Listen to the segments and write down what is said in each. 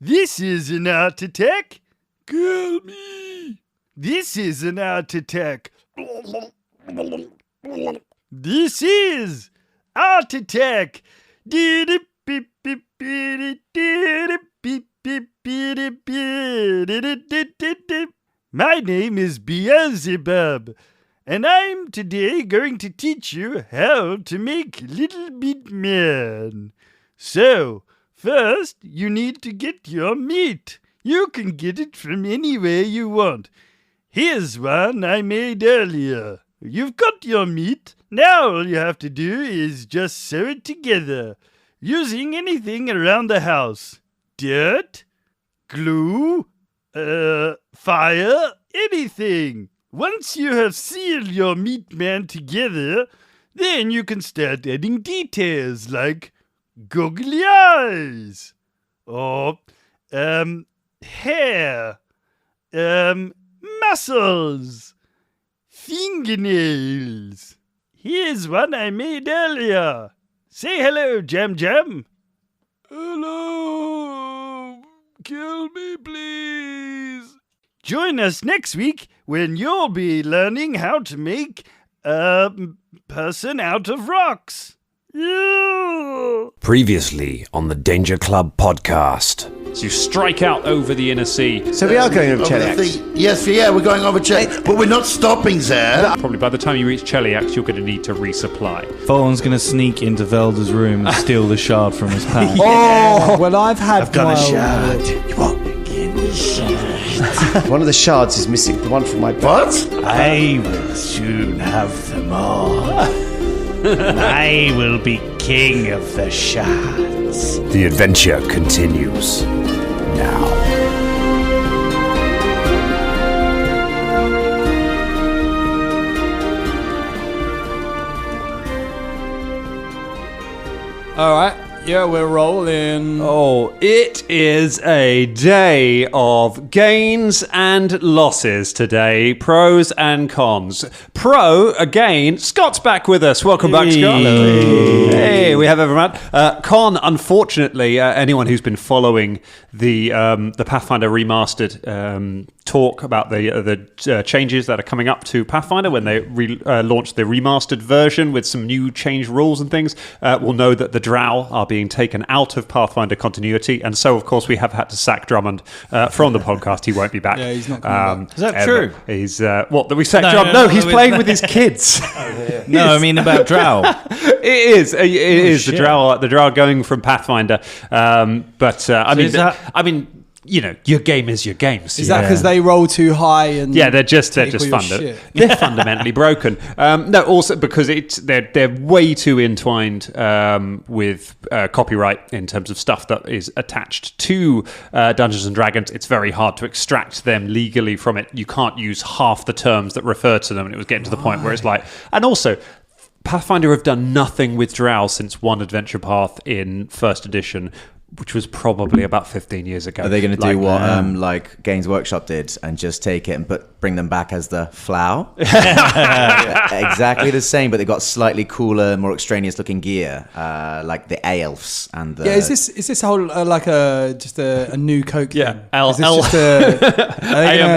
This is an art attack. Kill me. This is an art attack. This is art attack. My name is Beelzebub, and I'm today going to teach you how to make Little Meat Man. So, first, you need to get your meat. You can get it from anywhere you want. Here's one I made earlier. You've got your meat. Now all you have to do is just sew it together, using anything around the house. Dirt, glue, fire, anything. Once you have sealed your meat man together, then you can start adding details like googly eyes, or, hair, muscles, fingernails. Here's one I made earlier. Say hello, Jam Jam. Hello. Kill me, please. Join us next week when you'll be learning how to make a person out of rocks. Yeah. Previously on the Danger Club podcast. So you strike out over the inner sea. So we are going over Cheliax? Yes, we're going over Cheliax, but we're not stopping there. Probably by the time you reach Cheliax, you're going to need to resupply. Phone's going to sneak into Velda's room and steal the shard from his pack. Oh, well, I've got a shard. You want to give me a shard? one of the shards is missing. The one from my What? I will soon have them all. And I will be king of the shards. The adventure continues now. All right. Yeah, we're rolling. Oh, it is a day of gains and losses today. Pros and cons. Pro, again, Scott's back with us. Welcome back, Scott. Hello. Hey, we have everyone. Con, unfortunately, anyone who's been following the Pathfinder remastered talk about the changes that are coming up to Pathfinder when they launch the remastered version with some new changed rules and things, will know that the Drow are being taken out of Pathfinder continuity, and so of course we have had to sack Drummond from the podcast. He won't be back. Yeah, he's not coming back. Is that true? He's what? That we sacked Drummond? No, he's playing with his kids. No, I mean about Drow. It is the Drow. The Drow going from Pathfinder, I mean, you know, your game is your game. So Is that because they roll too high and they're just they're fundamentally broken. No, also because they're way too entwined with copyright in terms of stuff that is attached to Dungeons and Dragons. It's very hard to extract them legally from it. You can't use half the terms that refer to them, and it was getting to the point where it's like, and also Pathfinder have done nothing with Drow since One Adventure Path in first edition, which was probably about 15 years ago. Are they going to do what like Games Workshop did and just take it and bring them back as the Flow? Exactly the same, but they got slightly cooler, more extraneous looking gear, like the elves and the... Yeah, is this a whole like just a new Coke? Yeah, thing? Is this just they're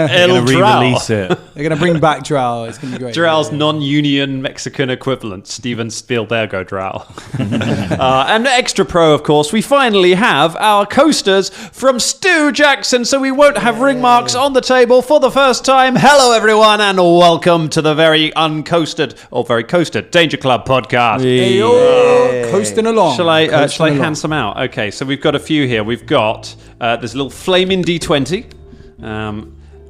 going to re-release it. They're going to bring back Drow. It's going to be great. Drow's non-union Mexican equivalent, Steven Spielbergo Drow. And extra pro, of course, we finally have our coasters from Stu Jackson, so we won't have ring marks on the table for the first time. Hello, everyone, and welcome to the very uncoasted, or very coasted, Danger Club podcast. Hey, coasting along. Shall I hand some out? Okay, so we've got a few here. We've got, there's a little flaming D20.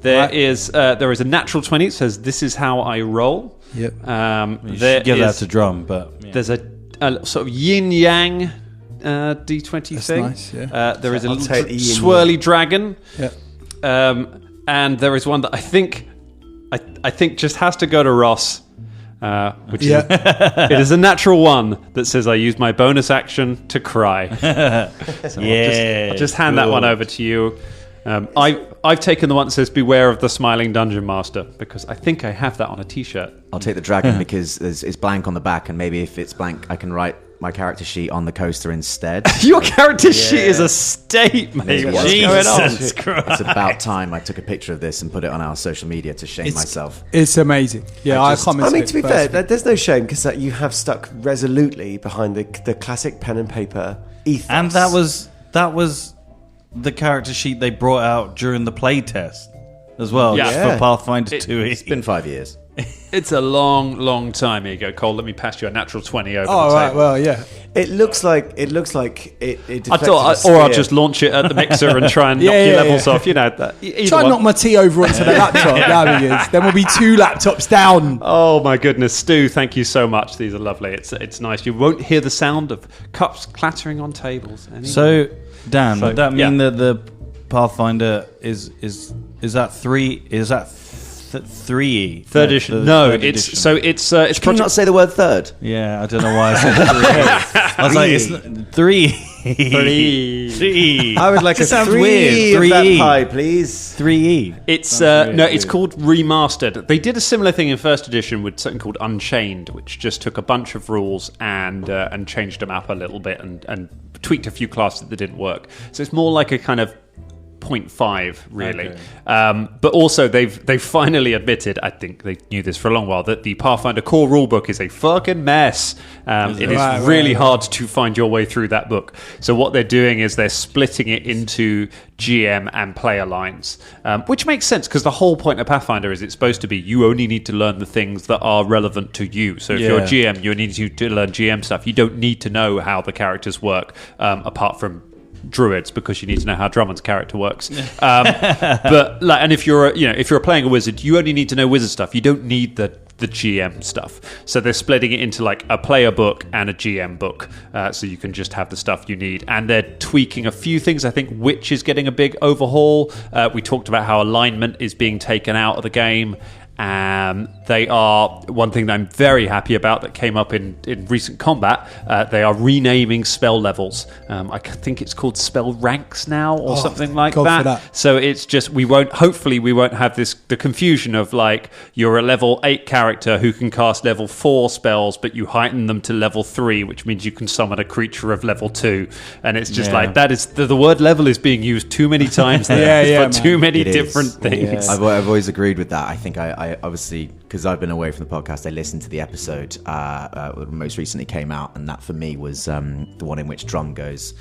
There is a natural 20. It says, "This is how I roll." Yep. You should give that to Drum, but... Yeah. There's a sort of yin-yang D20 That's thing. nice, yeah. There is a little swirly dragon. Yeah. And there is one that I think just has to go to Ross, which is it is a natural one that says I use my bonus action to cry. So I'll just hand that one over to you. I've taken the one that says "Beware of the Smiling Dungeon Master" because I think I have that on a T-shirt. I'll take the dragon because it's blank on the back, and maybe if it's blank, I can write my character sheet on the coaster instead. Your character sheet is a state, mate. Maybe What's that's going on? Jesus Christ. It's about time I took a picture of this and put it on our social media to shame myself. It's amazing. Yeah, I commented. I mean, to be fair, there's no shame because you have stuck resolutely behind the classic pen and paper ethos. And that was the character sheet they brought out during the playtest as well, Yeah. just Yeah. for Pathfinder 2. It's been 5 years. It's a long, long time. Here you go, Cole. Let me pass you a natural 20 over Oh, the right. table. Well, yeah. It looks like it. I thought, or I'll just launch it at the mixer and try and knock your levels off. You know, either Try and one. knock my tea over onto the laptop. That'd be good. Then we'll be 2 laptops down. Oh my goodness, Stu! Thank you so much. These are lovely. It's nice. You won't hear the sound of cups clattering on tables anymore. So, Dan, would that mean yeah. that the Pathfinder is that 3? Is that 3E? Third edition? No, it's Can you Project. not say the word third? Yeah, I don't know why I said 3E. I was like, it's 3. 3. I would like Just a sounds 3 weird. of that 3E. pie, please. 3E. It's it's called Remastered. They did a similar thing in first edition with something called Unchained, which just took a bunch of rules and changed them up a little bit and tweaked a few classes that didn't work. So it's more like a kind of 0.5 really. Okay. But also they've finally admitted, I think they knew this for a long while, that the Pathfinder core rulebook is a fucking mess. It is really hard to find your way through that book. So what they're doing is they're splitting it into GM and player lines, which makes sense because the whole point of Pathfinder is it's supposed to be you only need to learn the things that are relevant to you. So if you're a GM, you need to learn GM stuff. You don't need to know how the characters work apart from druids, because you need to know how Drummond's character works. But like, and if you're playing a wizard, you only need to know wizard stuff. You don't need the GM stuff. So they're splitting it into like a player book and a GM book, so you can just have the stuff you need. And they're tweaking a few things. I think Witch is getting a big overhaul. We talked about how alignment is being taken out of the game. They are, one thing that I'm very happy about that came up in recent combat, they are renaming spell levels. I think it's called spell ranks now or something like that. So it's just, hopefully we won't have the confusion of like, you're a level 8 character who can cast level 4 spells, but you heighten them to level 3, which means you can summon a creature of level 2. And it's just like, that is, the word level is being used too many times there for too many different things. I've always agreed with that. I think I obviously, because I've been away from the podcast, I listened to the episode that most recently came out, and that for me was the one in which Drum goes,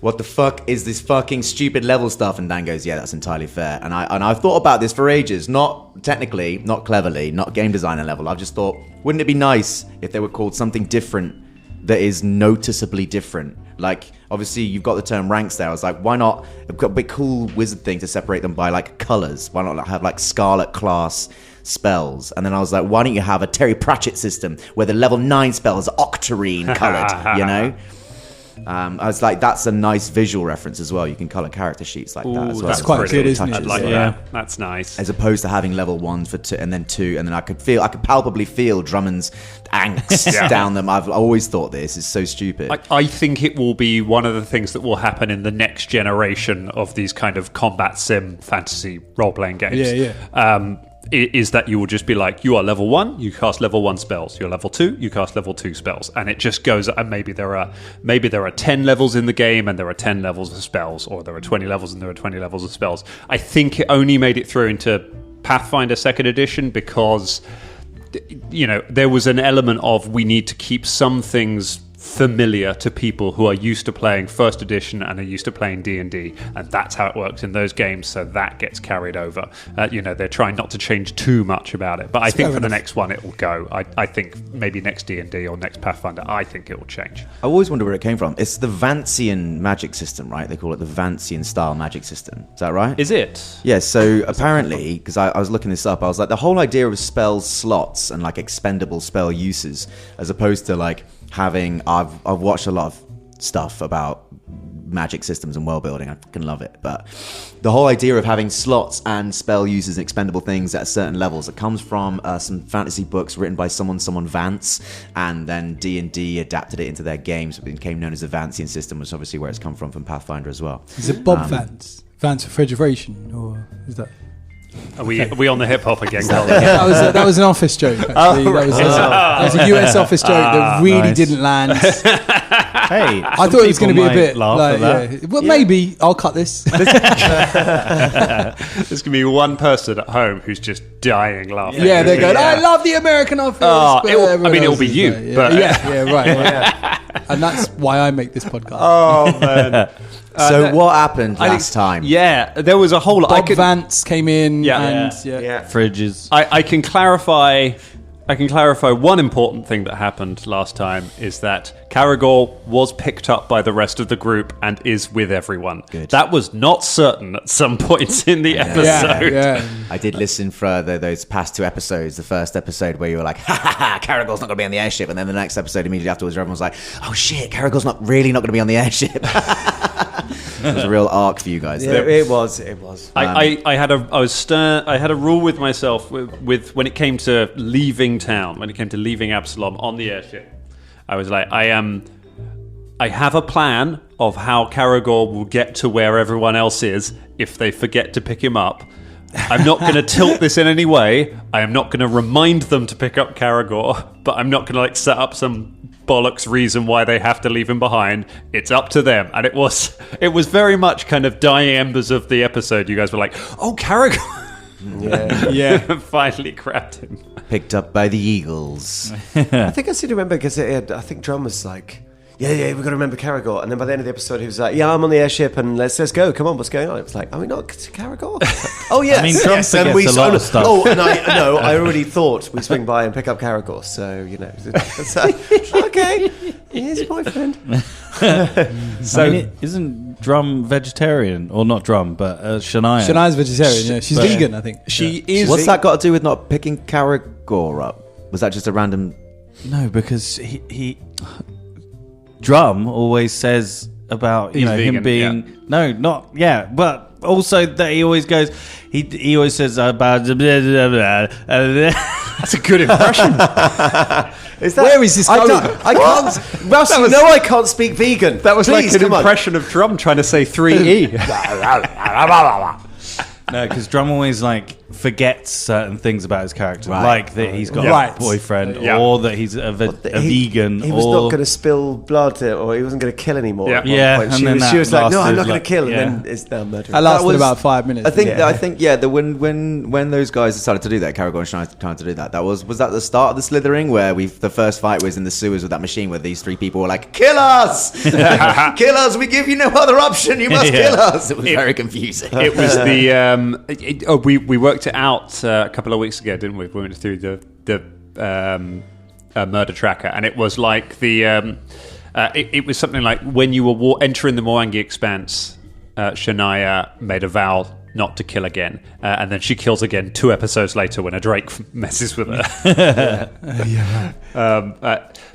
"What the fuck is this fucking stupid level stuff?" And Dan goes, "Yeah, that's entirely fair." And I've thought about this for ages, not technically, not cleverly, not game designer level. I've just thought, wouldn't it be nice if they were called something different that is noticeably different? Like, obviously, you've got the term ranks there. I was like, why not? I've got a big cool wizard thing to separate them by like colors. Why not have like Scarlet class spells? And then I was like, why don't you have a Terry Pratchett system where the level 9 spells are octarine colored, you know? I was like, that's a nice visual reference as well. You can color character sheets like that as well. That's quite good, isn't it? I'd like that. That's nice. As opposed to having level 1 for 2 and then 2, and then I could palpably feel Drummond's angst down them. I've always thought this is so stupid. I think it will be one of the things that will happen in the next generation of these kind of combat sim fantasy role-playing games. Is that you will just be like, you are level 1, you cast level 1 spells. You're level 2, you cast level 2 spells, and it just goes. And maybe there are 10 levels in the game, and there are 10 levels of spells, or there are 20 levels and there are 20 levels of spells. I think it only made it through into Pathfinder 2nd edition because, you know, there was an element of we need to keep some things familiar to people who are used to playing first edition and are used to playing D&D, and that's how it works in those games, so that gets carried over. They're trying not to change too much about it, but I think for the next one it will go. I think maybe next D&D or next Pathfinder, I think it will change. I always wonder where it came from. It's the Vancian magic system, right? They call it the Vancian style magic system. Is that right? Is it? Yeah, so apparently, because I was looking this up, I was like, the whole idea of spell slots and like expendable spell uses, as opposed to like having, I've watched a lot of stuff about magic systems and world building. I fucking love it. But the whole idea of having slots and spell uses and expendable things at certain levels, it comes from some fantasy books written by someone Vance, and then D&D adapted it into their games. It became known as the Vancian system, which is obviously where it's come from Pathfinder as well. Is it Bob Vance? Vance for Federation, or is that? Are we on the hip hop again, Colin? That was an office joke. Actually. That was a US office joke that really didn't land. Hey, I thought it was going to be a bit laugh at that. Well, maybe I'll cut this. There's going to be one person at home who's just dying laughing. Yeah, they're going, I love the American office. It'll be you. But right. And that's why I make this podcast. Oh, man. So what happened last time? Yeah, there was a whole... Bob Vance came in and... Fridges. I can clarify one important thing that happened last time is that Caragor was picked up by the rest of the group and is with everyone. Good. That was not certain at some points in the episode. Yeah. I did listen further those past 2 episodes. The first episode where you were like, ha ha ha, Caragor's not going to be on the airship. And then the next episode immediately afterwards, everyone was like, oh shit, Caragor's not going to be on the airship. It was a real arc for you guys. Yeah, it was. I had a rule with myself with when it came to leaving town, when it came to leaving Absalom on the airship. I was like, I have a plan of how Caragor will get to where everyone else is if they forget to pick him up. I'm not going to tilt this in any way. I am not going to remind them to pick up Caragor, but I'm not going to set up some bollocks reason why they have to leave him behind. It's up to them. And it was very much kind of dying embers of the episode. You guys were like, oh, Caragor. Yeah. Finally grabbed him. Picked up by the Eagles. I think I seem to remember because I think Drum was like, yeah, we've got to remember Caragor. And then by the end of the episode, he was like, yeah, I'm on the airship and let's go. Come on, what's going on? It was like, are we not to Caragor? Oh, yes. I mean, Drum yes. And forgets a lot of stuff. Oh, and I already thought we'd swing by and pick up Caragor. So, okay, here's your boyfriend. So, isn't Drum vegetarian? Or not Drum, but Shania. Shania's vegetarian, yeah. She's vegan, I think. She is. What's that got to do with not picking Caragor up? Was that just a random... No, because he Drum always says about vegan, him being but also that he always goes he always says about That's a good impression. Where is this going? I can't. Russ, I can't speak vegan. That was Please, like an impression of Drum trying to say 3E. No, because Drum always forgets certain things about his character, like that he's got a boyfriend, or that he's a vegan. He was not going to spill blood, or he wasn't going to kill anymore. Yeah, and she was like, "No, I'm not going to kill." And then it's now murder. That lasted about 5 minutes. I think when those guys decided to do that, Caragor and Shania trying to do that. Was that the start of the slithering, where the first fight was in the sewers with that machine, where these 3 people were like, "Kill us, kill us! We give you no other option. You must kill us." It was very confusing. It was we worked it out a couple of weeks ago, didn't we? We went through the murder tracker, and it was like it was something like when you were entering the Mwangi Expanse, Shania made a vow not to kill again, and then she kills again 2 episodes later when a Drake messes with her.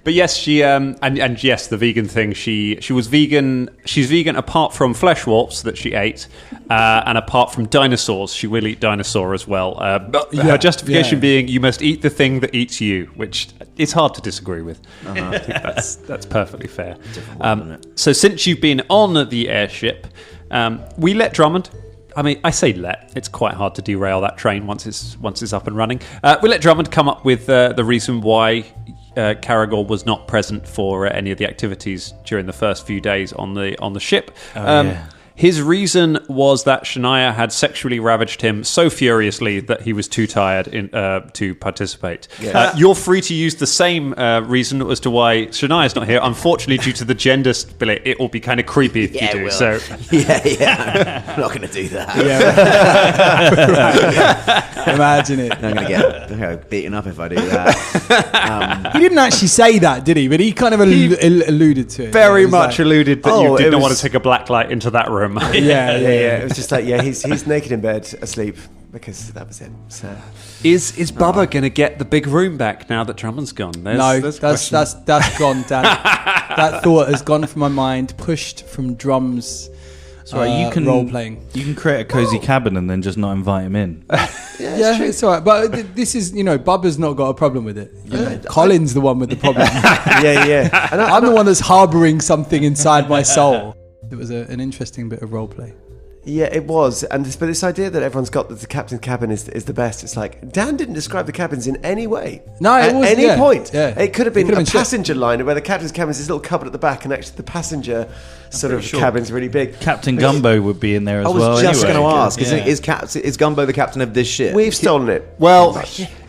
But yes, she and yes, the vegan thing. She was vegan. She's vegan apart from flesh warps that she ate, and apart from dinosaurs. She will eat dinosaur as well. But her justification being, you must eat the thing that eats you, which is hard to disagree with. I think that's perfectly fair. So since you've been on the airship, we let Drummond. I mean, I say let. It's quite hard to derail that train once it's up and running. We let Drummond come up with the reason why Caragor was not present for any of the activities during the first few days on the ship. His reason was that Shania had sexually ravaged him so furiously that he was too tired to participate. Yeah. You're free to use the same reason as to why Shania's not here. Unfortunately, due to the gender split, it will be kind of creepy if you do. Will. So, I'm not going to do that. Imagine it. I'm going to get beaten up if I do that. He didn't actually say that, did he? But he kind of alluded to it. Very much alluded that you did not want to take a black light into that room. Yeah. It was just like, he's naked in bed, asleep, because that was it. So. Is Bubba going to get the big room back now that Drummond's gone? That's gone, Dan. That thought has gone from my mind, pushed from Drum's role playing. You can create a cozy cabin and then just not invite him in. It's all right. But this is, Bubba's not got a problem with it. Colin's the one with the problem. Yeah. I'm the one that's harbouring something inside my soul. It was an interesting bit of role play. Yeah, it was. But this idea that everyone's got that the captain's cabin is the best, it's like, Dan didn't describe the cabins in any way. No, it at was, any yeah, point. yeah. It could have been a shit. passenger liner where the captain's cabin is this little cupboard at the back, and actually the passenger cabin's really big. Captain Gumbo would be in there as I was well. just anyway. going to ask, Yeah. is Gumbo the captain of this ship? We've stolen it. Well,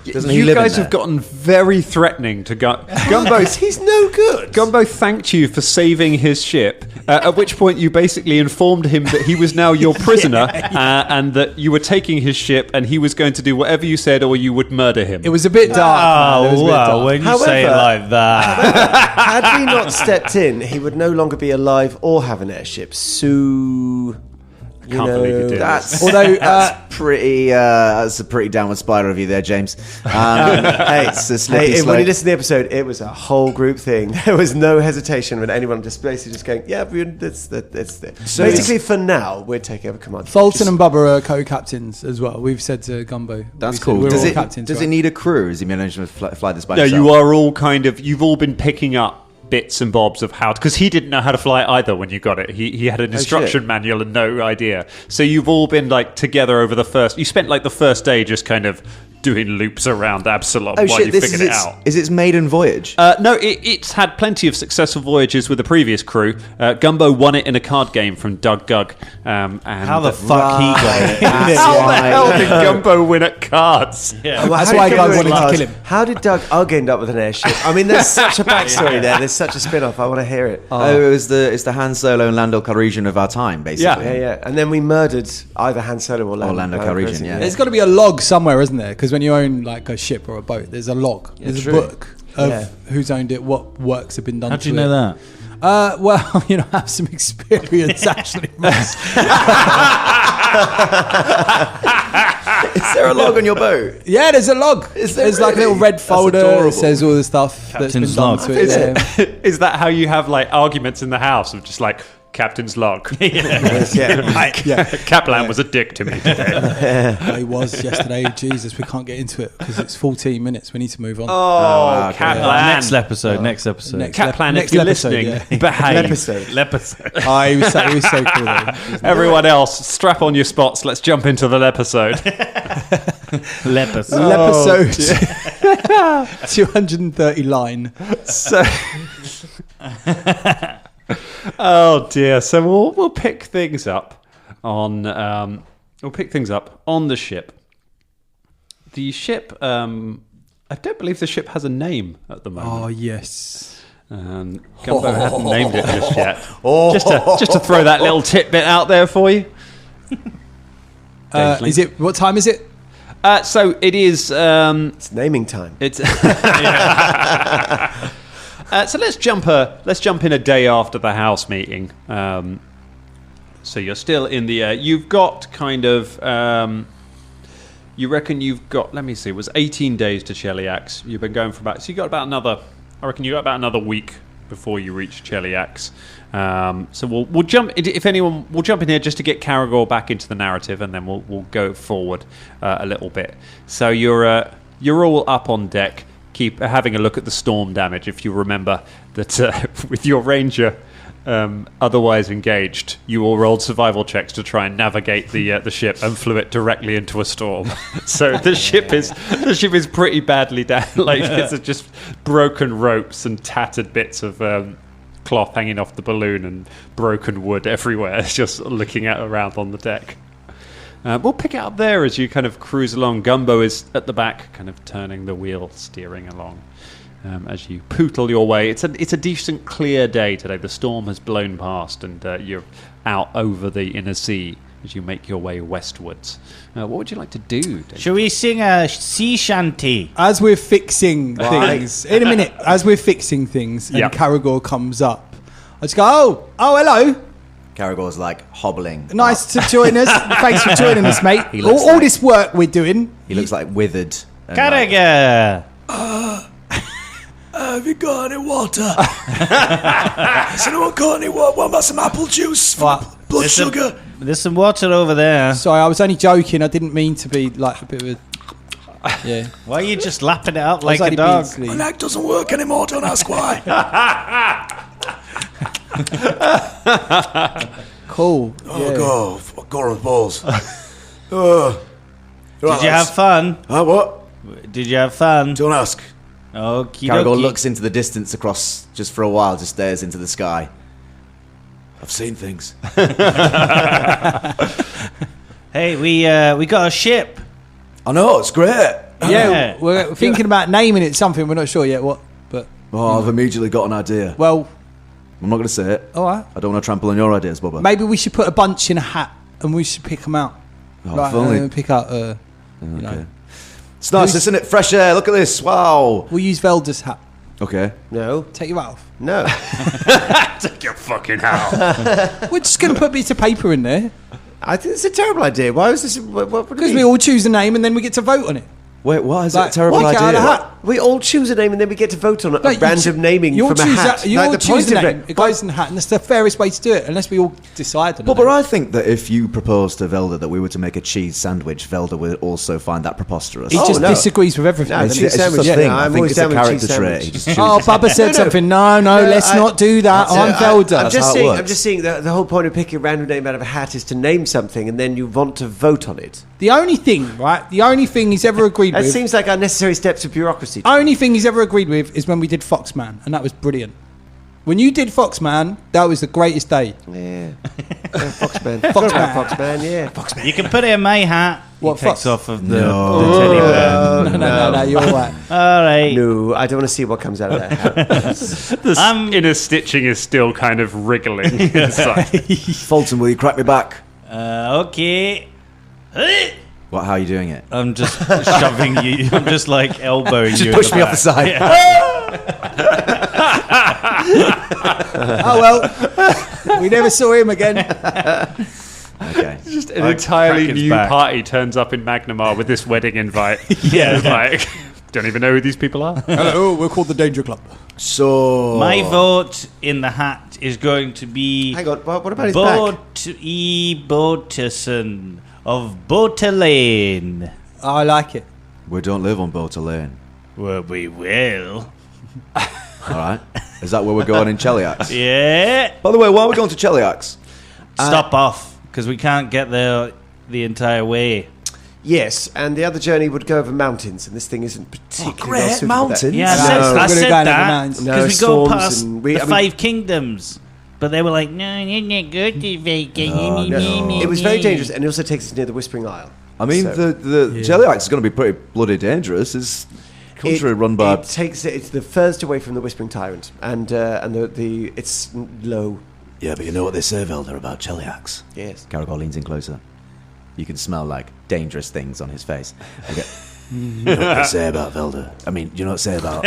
Doesn't he you live in guys there? have gotten very threatening to Gumbo. He's no good. Gumbo thanked you for saving his ship, at which point you basically informed him that he was now your prisoner and that you were taking his ship and he was going to do whatever you said or you would murder him. It was a bit dark. man. It was a bit dark. When you say it However- like that. Had we not stepped in, he would no longer be alive or have an airship. So, Can't believe you did. That's Although, that's a pretty downward spiral of you there, James. It's a slippery when slope. you listen to the episode, it was a whole group thing. There was no hesitation when anyone just basically just going, yeah, it's basically for now we're taking over command. Fulton and Bubba are co-captains as well. We've said to Gumbo. That's we said cool. We're Does all it captains. need a crew? Is he managing to fly this by No, himself? you are all you've all been picking up bits and bobs of how, because he didn't know how to fly either when you got it. He had an instruction manual and no idea. So you've all been like together over you spent like the first day just kind of doing loops around Absalom while you figured it out. Is its maiden voyage? No, it's had plenty of successful voyages with the previous crew. Gumbo won it in a card game from Doug Gugg. And How the fuck he got it? How the hell did Gumbo win at cards? Well, That's how why did Doug Gumbo wanted to win kill him. How did Doug Ugg end up with an airship? I mean, there's such a backstory there. There's such a spin-off. I want to hear it. It's the Han Solo and Lando Calrissian of our time, basically. Yeah. And then we murdered either Han Solo or Lando Calrissian, yeah. There's got to be a log somewhere, isn't there? Because when you own like a ship or a boat, there's a log. There's a book of who's owned it, what works have been done. How do you know that? Well, I have some experience actually. Is there a log on your boat? Yeah, there's a log. There's like a little red folder that adorable. says all the stuff that's been Captain's done log. to it. Yeah. Is that how you have like arguments in the house of just like Captain's log? Kaplan was a dick to me today. He was yesterday. Jesus, we can't get into it because it's 14 minutes. We need to move on. Oh, Kaplan. Next episode. Next episode. Kaplan, next if you're episode, listening, yeah. behave. Lepisode. He was so cool. Though. Everyone else, strap on your spots. Let's jump into the episode. Lepisode. Episode 230 line. So, oh dear. So we'll pick things up on the ship. The ship. I don't believe the ship has a name at the moment. Oh yes. Gumbo hadn't named it just yet. Just to throw that little tidbit out there for you. Is it? What time is it? So it is. It's naming time. It's. So let's jump in a day after the house meeting. So you're still in the. You've got kind of. You reckon you've got? Let me see. It was 18 days to Cheliax. You've been going for about. So you got about another. I reckon you got about another week before you reach Cheliax. So we'll jump. If anyone, we'll jump in here just to get Caragor back into the narrative, and then we'll go forward a little bit. So you're all up on deck. Keep having a look at the storm damage. If you remember that with your ranger otherwise engaged, you all rolled survival checks to try and navigate the ship and flew it directly into a storm. So the ship is pretty badly down. Like it's just broken ropes and tattered bits of cloth hanging off the balloon and broken wood everywhere. It's just looking around on the deck. We'll pick it up there as you kind of cruise along. Gumbo is at the back, kind of turning the wheel, steering along as you pootle your way. It's a decent, clear day today. The storm has blown past, and you're out over the inner sea as you make your way westwards. What would you like to do, Dave? Shall we sing a sea shanty? As we're fixing things, in a minute, as we're fixing things, and Yep. Caragor comes up, I just go, oh, hello. Caragor's like hobbling. Nice to join us. Thanks for joining us, mate. He looks All like- this work we're doing. He looks like withered. and Carragher. Have you got any water? Has anyone got any water? What about some apple juice? What? Blood sugar? There's some water over there. Sorry, I was only joking. I didn't mean to be like a bit of a... Yeah. Why are you just lapping it up I was like a only being dog? silly. My neck doesn't work anymore, don't ask why. Cool. Oh, yeah. God. Got on the balls. Did you have fun? What? Did you have fun? Don't ask. Okie Caragor dokie. looks into the distance across, just for a while, just stares into the sky. I've seen things. Hey, we got a ship. I know, it's great. Yeah, we're thinking about naming it something. We're not sure yet what, but Oh, I've immediately got an idea. well, I'm not going to say it. all right. I don't want to trample on your ideas, Bubba. Maybe we should put a bunch in a hat and we should pick them out. Oh, if only. Pick out. You Okay. know, It's nice, isn't it? Fresh air. Look at this. Wow. we'll use Velda's hat. Okay. No. Take your hat off. No. Take your fucking house. We're just going to put bits of paper in there I think it's a terrible idea. Why was this? What would it because be? we all choose a name and then we get to vote on it. Wait, why is it Like, a terrible what? idea? Out of hat. We all choose a name and then we get to vote on a No, you random naming you'll from a choose hat. You'll the choose point a of name. It goes in the hat, and that's the fairest way to do it, unless we all decide on it. But I think that if you proposed to Velda that we were to make a cheese sandwich, Velda would also find that preposterous. He just no. disagrees with everything. No, It's cheese just a sandwich, thing. no, I I'm think always it's a down with cheese character trait. sandwich. He just chooses Oh, Bubba said something. No, let's not do that. I'm Velda. I'm just how it saying. works. I'm just saying that the whole point of picking a random name out of a hat is to name something and then you want to vote on it. The only thing, right? The only thing he's ever agreed That with. seems like unnecessary steps of bureaucracy. Only thing he's ever agreed with is when we did Foxman, and that was brilliant. When you did Foxman, that was the greatest day. Yeah. Foxman. Foxman. Foxman, yeah. Foxman. You can put it in my hat. What, He takes Fox? off of the teddy bear. No, you're all right. All right. No, I don't want to see what comes out of that hat. I'm inner stitching is still kind of wriggling inside. Fulton, will you crack me back? Okay. What? How are you doing it? I'm just shoving you. I'm just like elbowing you. Push me off the side. Oh well, we never saw him again. Okay. Just an Like entirely Kraken's new back. party turns up in Magnamar with this wedding invite. Yeah. Like, don't even know who these people are. Hello, we're called the Danger Club. So. My vote in the hat is going to be Hang on, what about his back? Boaterson of Boaterlane. Oh, I like it. We don't live on Boater Lane. Well, we will. All right. Is that where we're going in Cheliax? Yeah. By the way, why are we going to Cheliax? Stop off, because we can't get there the entire way. Yes, and the other journey would go over mountains, and this thing isn't particularly great, well suited for that. mountains? Yeah, No, I we're gonna said go into the that mountains. No, because we go storms past and the Five Kingdoms, but they were like, no, you're not good to Viking. No, it was very dangerous, and it also takes us near the Whispering Isle. I mean, So- the Cheliax is going to be pretty bloody dangerous. It's country run by. It's the furthest away from the Whispering Tyrant, and the it's low. Yeah, but you know what they say, Velda, about Cheliax? Yes. Caragor leans in closer. You can smell like dangerous things on his face. Okay. You know what they say about Velda? I mean, you know what they say about.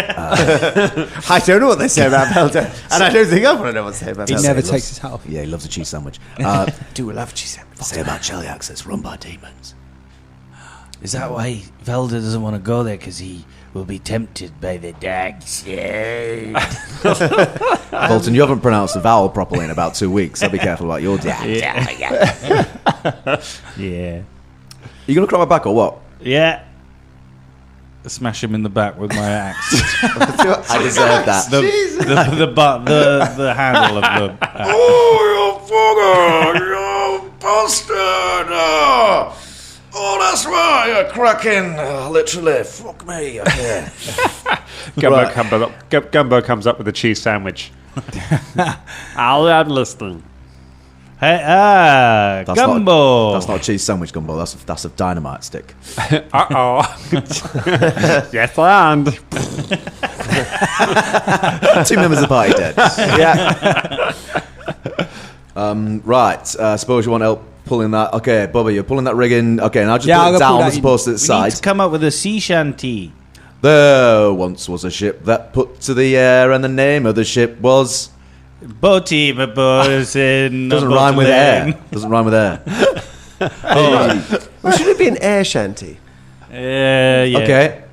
I don't know what they say about Velda, and I don't think I want to know what they say about He Velda. never loves- takes his hat off. Yeah, he loves a cheese sandwich. Do love cheese sandwich. They say about Cheliax, it's run by demons. Is that why Velda doesn't want to go there? Because he will be tempted by the dark side. Bolton, you haven't pronounced the vowel properly in about 2 weeks, so be careful about your dad. Yeah. You going to crack my back or what? Yeah. Smash him in the back with my axe. I deserve that. the handle of the axe. Oh, you fucker! You bastard! Oh, that's right, you're cracking. Literally, fuck me. Okay. Gumbo comes up with a cheese sandwich. I'm listening. Hey, That's Gumbo. That's not a cheese sandwich, Gumbo. That's a dynamite stick. Uh-oh. Yes, and. 2 members of the party dead. Yeah. Right. I suppose you want help pulling that. Okay, Bubba, you're pulling that rigging. Okay, now just Yeah, put I'll it go pull down that as in. opposed to the We side. need to come up with a sea shanty. There once was a ship that put to the air, and the name of the ship was. Boaty, my boys in Doesn't rhyme with air. Doesn't rhyme with air. Well, should it be an air shanty? Yeah. Okay.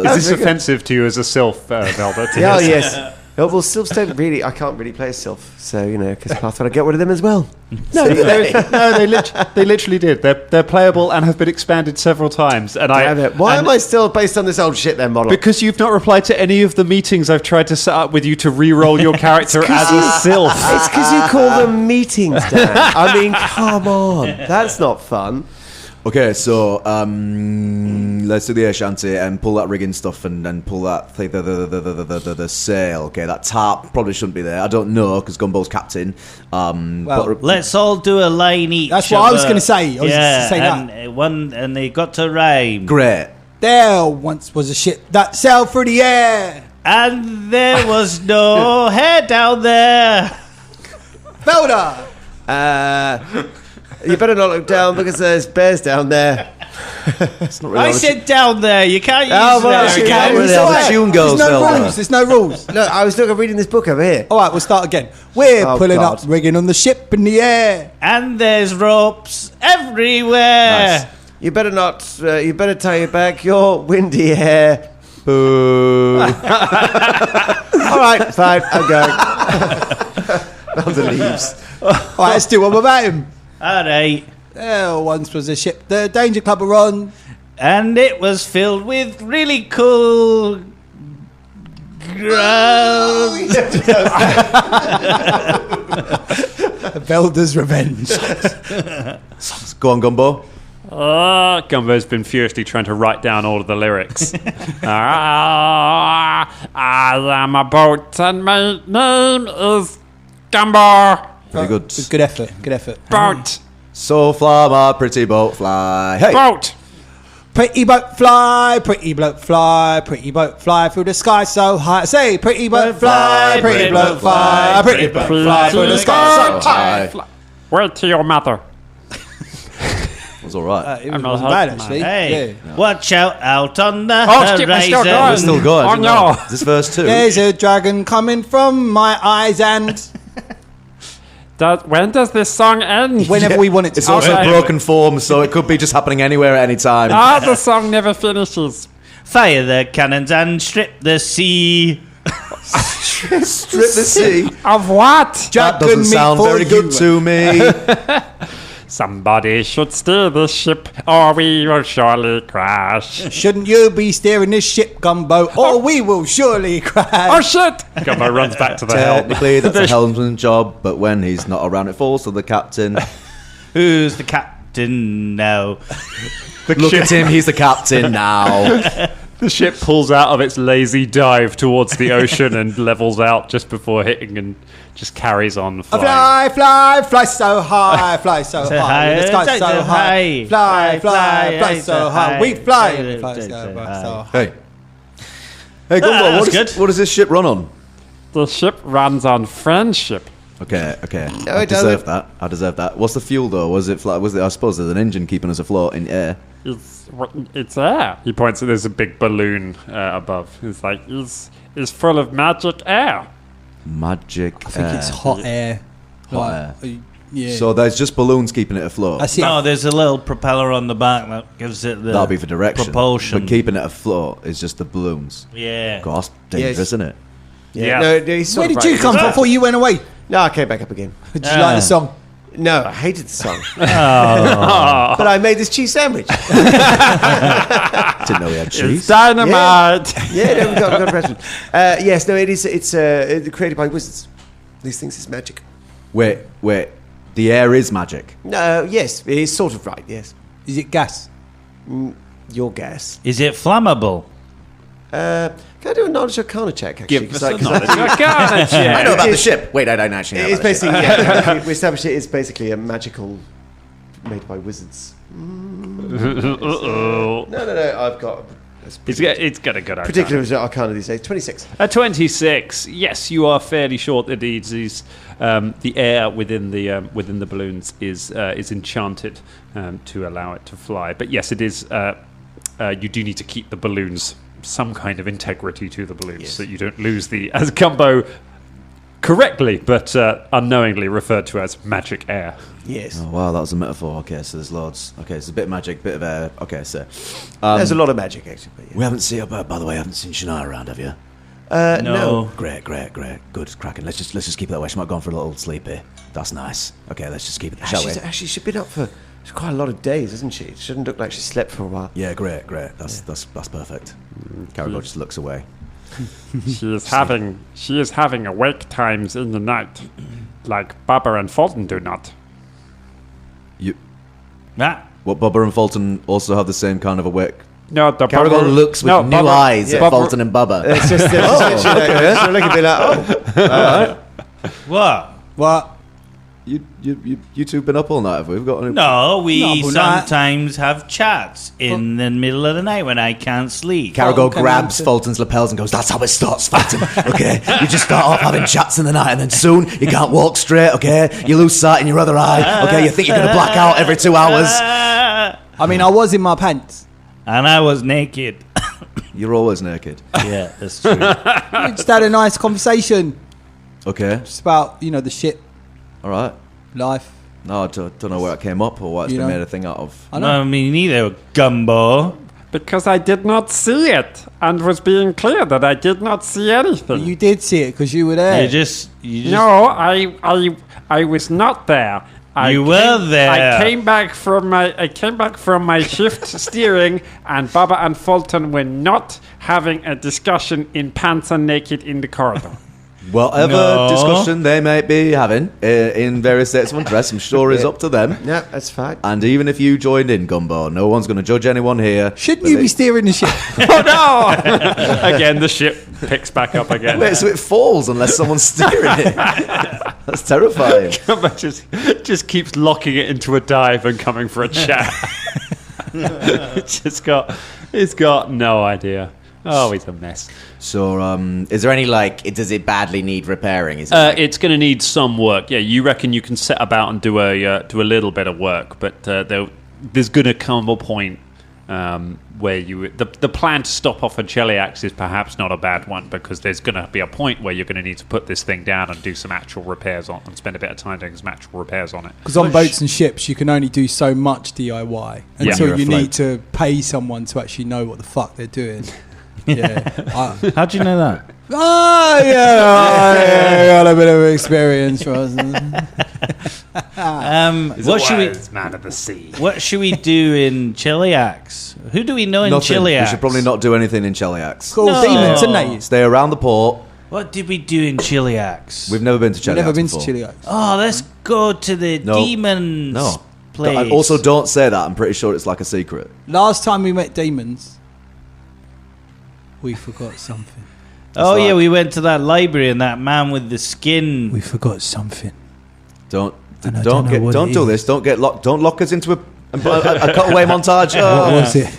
Is this offensive to you as a sylph, Velda? Oh yes. No, well, sylphs don't really. I can't really play a sylph, so because Pathfinder get rid of them as well. No, they literally did. They're playable and have been expanded several times. And Why am I still based on this old shit then model? Because you've not replied to any of the meetings I've tried to set up with you to re-roll your character as a sylph. It's because you call them meetings, Dan. I mean, come on, that's not fun. Okay, so let's do the air shanty and pull that rigging stuff and pull that thing, the sail. Okay, that tarp probably shouldn't be there. I don't know because Gumbo's captain. Let's all do a line each. That's what I was going to say. And they got to rhyme. Great. There once was a ship that sailed through the air, and there was no hair down there. Felder. You better not look down because there's bears down there. It's not really I said down there. You can't use you can't really how the tune goes. There's no rules. Look, I was reading this book over here. All right, we'll start again. We're pulling up rigging on the ship in the air, and there's ropes everywhere. Nice. You better not. You better tie back your windy hair. Boo. All right, fine. I'm going. On the leaves. All right, let's do one about him. All right. There once was a ship the Danger Club were on, and it was filled with really cool ground. Velda's Revenge. Go on, Gumbo. Gumbo's been furiously trying to write down all of the lyrics. I am a boat and my name is Gumbo. Very good. Good effort. Good effort. Boat. So fly, my pretty boat, fly. Hey. Boat. Pretty boat fly, pretty boat fly, pretty boat fly through the sky so high. Say, pretty boat fly, pretty boat fly, pretty boat fly through the sky so high. Word to your mother. It was all right. It wasn't bad, actually. Hey, watch out on the skip, horizon. We're still going. Oh, no. Is this verse 2? There's a dragon coming from my eyes and... When does this song end? Whenever we want it to. It's also broken form, so it could be just happening anywhere at any time. The song never finishes. Fire the cannons and strip the sea. Strip the sea. Of what? That doesn't sound very good to me. Somebody should steer this ship, or we will surely crash. Shouldn't you be steering this ship, Gumbo, or we will surely crash? Oh shit! Gumbo runs back to the helm. Technically, that's a helmsman's job, but when he's not around, it falls to the captain. Who's the captain now? Look at him, he's the captain now. The ship pulls out of its lazy dive towards the ocean and levels out just before hitting and just carries on flying. Fly so high, fly so high. The sky so high. Fly so high. We fly so high. Hey, Gumbo, what does this ship run on? The ship runs on friendship. Okay. No, I deserve that. What's the fuel though? Was it? I suppose there's an engine keeping us afloat in air. It's air. He points at there's a big balloon above. It's like it's full of magic air. Magic. I think it's hot air. Hot air. Yeah. So there's just balloons keeping it afloat. No, there's a little propeller on the back that gives it the That'll be for direction. propulsion. But keeping it afloat is just the balloons. Yeah. Gosh, dangerous, isn't it? Yeah. No, he's Where did you come from before you went away? No, I came back up again. Did you like the song? No, I hated the song. Oh. But I made this cheese sandwich. Didn't know we had cheese. It's dynamite. Yeah, no, we got a present. Yes, no, it's created by wizards. These things is magic. Wait. The air is magic. No, yes, it's sort of right, yes. Is it gas? Your guess. Is it flammable? Can I do a knowledge arcana check, actually? Give us a knowledge arcana check. I know about the ship. Wait, I don't actually know It's about the ship. basically, we established it is basically a magical made by wizards. Uh-oh. No, I've got... It's got a good arcana. Particular arcana these days, 26. A 26. Yes, you are fairly short. Indeed, the air within the balloons is enchanted to allow it to fly. But yes, it is. You do need to keep the balloons some kind of integrity to the balloons, so that you don't lose the, as Gumbo correctly but unknowingly referred to as magic air. Yes. Oh, wow, that was a metaphor. Okay, so there's loads. Okay, so a bit of magic, bit of air. Okay, so... There's a lot of magic, actually. But yeah. We haven't seen... by the way, I haven't seen Shania around, have you? No. Great. Good, cracking. Let's just keep it that way. She might have gone for a little sleepy. That's nice. Okay, let's just keep it. Shall we? She's been up for quite a lot of days, hasn't she? She doesn't look like she slept for a while. Yeah, great. That's perfect. Caragor just looks away. She is having awake times in the night, like Bubba and Fulton do not. What, Bubba and Fulton also have the same kind of awake? No, the Caragor Bubba looks with new eyes at Fulton and Bubba. It's just so look and be like, What? You two been up all night, have we? We've got any... No, we No, but not- sometimes have chats in the middle of the night when I can't sleep. Caragor Fulton grabs came in Fulton's lapels and goes, "That's how it starts, Fulton. Okay, you just start off having chats in the night, and then soon you can't walk straight. Okay, you lose sight in your other eye. Okay, you think you're gonna black out every 2 hours. I mean, I was in my pants. And I was naked. You're always naked. Yeah, that's true. We just had a nice conversation. Okay, Just about, the shit, all right. life. No, I don't know where it came up or what it's You been know. made a thing out of. I know. No, me neither, Gumbo. Because I did not see it and was being clear that I did not see anything. You did see it because you were there. You just No, I was not there. You were there. I came back from my shift steering, and Bubba and Fulton were not having a discussion in pants and naked in the corridor. Whatever No. discussion they might be having in various states of undress, I'm sure is up to them. yeah, that's fine. And even if you joined in, Gumbo, no one's going to judge anyone here. Shouldn't you be steering the ship? Oh no! Again, the ship picks back up again. Wait, so it falls unless someone's steering it? That's terrifying. just keeps locking it into a dive and coming for a chat. It's got no idea. Oh, he's a mess. So, is there any, does it badly need repairing? Is it It's going to need some work. Yeah, you reckon you can set about and do a little bit of work, but there's going to come a point where the plan to stop off at Cheliax is perhaps not a bad one, because there's going to be a point where you're going to need to put this thing down and do some actual repairs on, and spend a bit of time doing some actual repairs on it. Because on boats and ships, you can only do so much DIY until You're you afloat. need to pay someone to actually know what the fuck they're doing. Yeah. How'd you know that? I got a bit of experience for us. What should we? Man of the sea. What should we do in Cheliax? Who do we know in Nothing. Cheliax? We should probably not do anything in Cheliax. Cool No. demons, isn't they? Stay around the port. What did we do in Cheliax? We've never been to Cheliax. I've never been to before. Cheliax. Oh, let's go to the No. demons No. place. I also, don't say that. I'm pretty sure it's like a secret. Last time we met demons, we forgot something. Oh It's yeah, like- we went to that library and that man with the skin. We forgot something. Don't And I don't know what don't it do is. this. Don't get locked. Don't lock us into a cutaway montage. What Oh. was it?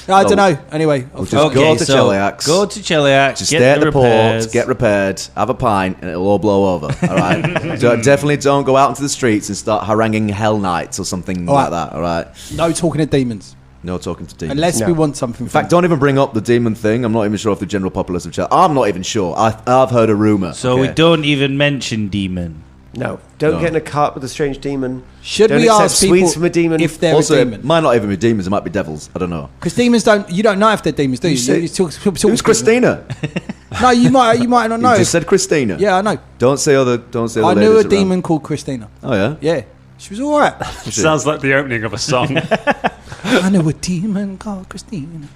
I don't know. Anyway, We'll just go to Cheliax. Go to Cheliax. Just get stay at the repairs. port, get repaired, have a pint, and it'll all blow over. All right. Definitely don't go out into the streets and start haranguing hell knights or something All like right. that. All right. no talking to demons. No talking to demons. Unless we want something. In fact, don't even bring up the demon thing. I'm not even sure if the general populace of Cheliax. I'm not even sure. I've heard a rumor. So okay? we don't even mention demon. No, don't No. get in a cart with a strange demon. Should Don't we accept ask people sweets from a demon. if they're Also, a it demon? might not even be demons. It might be devils. I don't know. Because demons you don't know if they're demons, do you? said- You talk to Who's people. Christina? No, you might not know. You just said Christina. Yeah, I know. Don't say other. Don't say I other knew a ladies around. demon called Christina. Oh yeah. Yeah, she was all right. Sounds like the opening of a song. I knew a demon called Christina.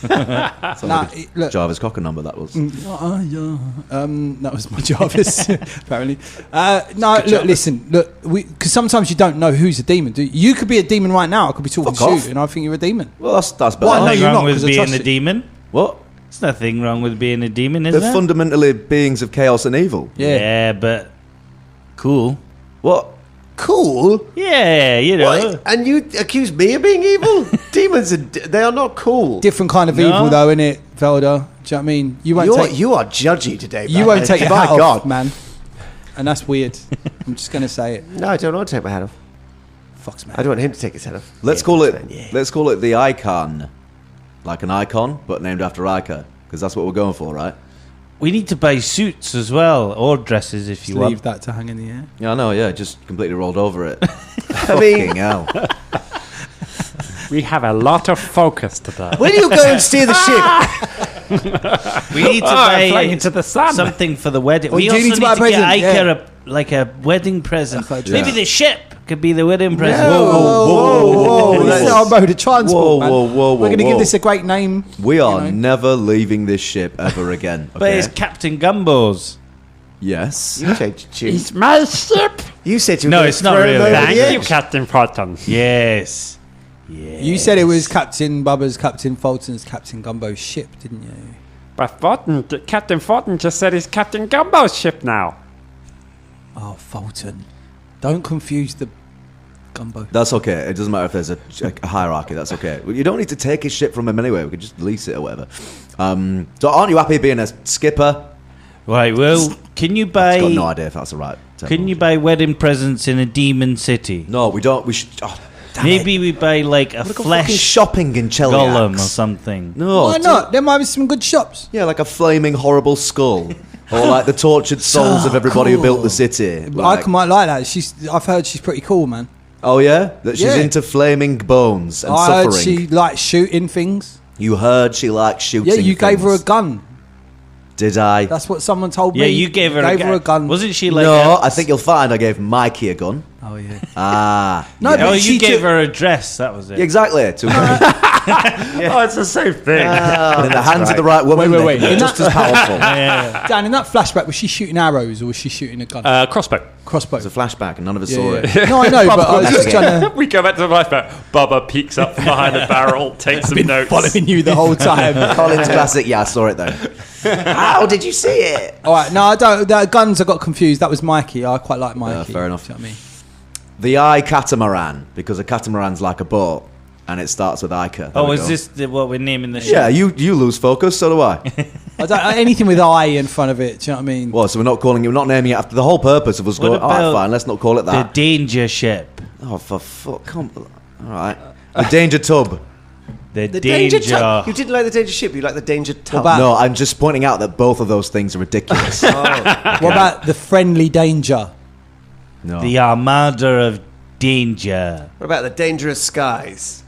Nah, look. Jarvis Cocker number that was. That was my Jarvis, apparently. No, look, listen, look, because sometimes you don't know who's a demon. Do you? You could be a demon right now. I could be talking Fuck to off. you, and I think you're a demon. Well, that's better. What? No, Nothing you're wrong not, with 'cause I being trust a you. demon. What? There's nothing wrong with being a demon, is They're there? fundamentally beings of chaos and evil. Yeah, but cool. What? Cool. Yeah, you know. What? And you accuse me of being evil? Demons they are not cool. Different kind of No. evil, though, innit, Velda? Do you know what I mean? You won't You are judgy today. you won't take your My hat off, God. man. And that's weird. I'm just gonna say it. No, I don't want to take my hat off. Fucks, man. I don't want him to take his hat off. Let's Yeah, call it. that's fine, yeah. Let's call it the icon, like an icon, but named after Ica, because that's what we're going for, right? We need to buy suits as well, or dresses if you Just want. leave that to hang in the air. Yeah, I know. Yeah, just completely rolled over it. I mean, Fucking hell. We have a lot of focus today. when you go and steer the ship, We need to buy flying into the sun. something for the wedding. Oh, We do you also need to buy a get present? Iker a wedding present. Okay, Maybe yeah. the ship could be the wedding present. Whoa. This is our mode of transport, man. Whoa. We're going to give this a great name. We are you know. never leaving this ship ever again. But Okay? it's Captain Gumbo's. Yes. You changed your tune. It's my ship. You said you were No, gonna it's not throw him really. over the Thank you, edge. Captain Fulton. Yes. You said it was Captain Bubba's, Captain Fulton's, Captain Gumbo's ship, didn't you? But Captain Fulton just said it's Captain Gumbo's ship now. Oh, Fulton. Don't confuse the Gumbo. That's okay. It doesn't matter if there's a hierarchy. That's okay. You don't need to take his ship from him anyway. We could just lease it or whatever. So aren't you happy being a skipper? Right, well, can you buy... I've got no idea if that's the right term. Can you buy wedding presents in a demon city? No, we don't. We should... Oh, damn Maybe it. we buy like a We've got flesh fucking shopping in Cheliax. golem or something. No. Why not? There might be some good shops. Yeah, like a flaming horrible skull. Or like the tortured souls of everybody who built the city. Like, I might like that. I've heard she's pretty cool, man. oh yeah? That she's Yeah. into flaming bones and I suffering. heard she likes shooting things. You heard she likes shooting Yeah, you gave her a things. gun. Did I? That's what someone told Yeah, me. you gave her a gun. Wasn't she like... No, I think you'll find I gave Mikey a gun. Oh, yeah. Ah. No, yeah. but Oh, she you gave took- her a dress, that was it. Exactly. To Oh, it's the same thing. in the hands of the right woman, Wait. they're just as powerful. Dan, in that flashback, was she shooting arrows or was she shooting a gun? Crossbow. Crossbow. It's a flashback and none of us Yeah, saw yeah. it. No, I know, but I was just trying to... We go back to the flashback. Bubba peeks up from behind the barrel, takes some been notes. following you the whole time. Colin's classic. Yeah, I saw it though. How did you see it? All right, no, I don't. The guns, I got confused. That was Mikey. I quite like Mikey. fair enough. Do you know what I mean? The I catamaran, because a catamaran's like a boat, and it starts with Ica. Oh, is this what we're naming the ship? Yeah, you lose focus, so do I. I don't, anything with I in front of it. Do you know what I mean? Well, so we're not naming it after the whole purpose of us What going. All right, about fine, let's not call it The that. danger ship. Oh, for fuck, come. All right, the danger tub. The Danger danger. tub. You didn't like the danger ship. You like the danger tub. about- No, I'm just pointing out that both of those things are ridiculous. What about the friendly danger? No, The armada of danger. What about the dangerous skies?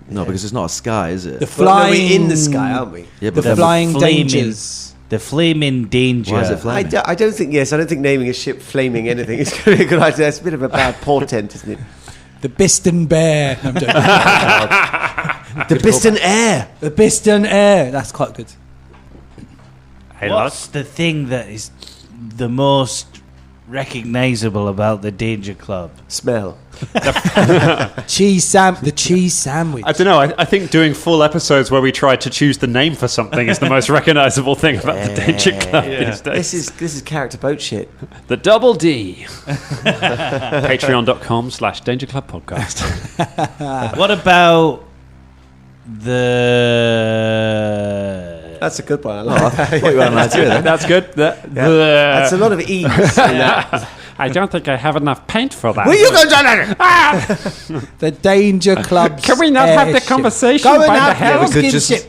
no, because it's not a sky, is it? The Well, no, flying. we're in the sky, aren't we? yeah, The then- flying flaming- dangers. The flaming danger. Why is it flaming? I don't think. Yes, I don't think naming a ship flaming anything is going to be a good idea. It's a bit of a bad portent, isn't it? The Biston Bear. No, I'm joking. The piston air. The Biston Air. That's quite good. What's the thing that is the most recognizable about the Danger Club? Smell. The cheese sandwich. I don't know. I think doing full episodes where we try to choose the name for something is the most recognizable thing about the Danger Club these days. This is character boat shit. The Double D. Patreon.com/Danger Club Podcast. What about the... That's a good one. I like that. What you had an idea then? That's good. That's a lot of ease. in that. I don't think I have enough paint for that. Will you go down there? The Danger Club. Can we not have the conversation Go and by the have hell? we could skin just- ship.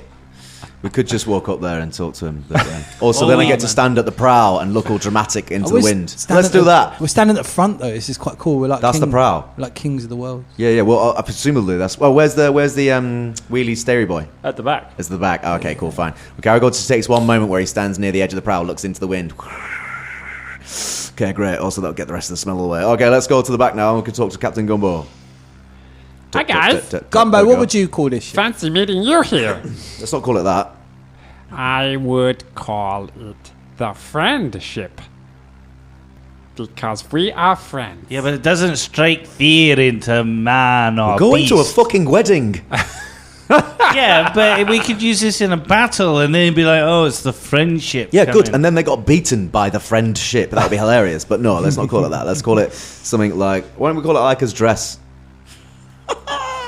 We could just walk up there and talk to him. But, also, then I get to stand at the prow and look all dramatic into the wind. Let's do that. We're standing at the front though. This is quite cool. We're like That's the prow. we're like kings of the world. Yeah. Well, I presumably that's. Well, where's the wheelie stairy boy? At the back. It's the back. Oh, okay, cool, fine. Okay, Aragorn just takes one moment where he stands near the edge of the prow, looks into the wind. Okay, great. Also, that'll get the rest of the smell away. Okay, let's go to the back now and we can talk to Captain Gumbo. Hi guys. Gumbo, what would you call this ship? Fancy meeting you here. Let's not call it that. I would call it the friendship. Because we are friends. Yeah, but it doesn't strike fear into man or Going to a beast. fucking wedding. Yeah, but we could use this in a battle and then be like, oh, it's the friendship. Yeah, good. coming. And then they got beaten by the friend ship. That would be hilarious. But no, let's not call it that. Let's call it something like. Why don't we call it Ica's dress?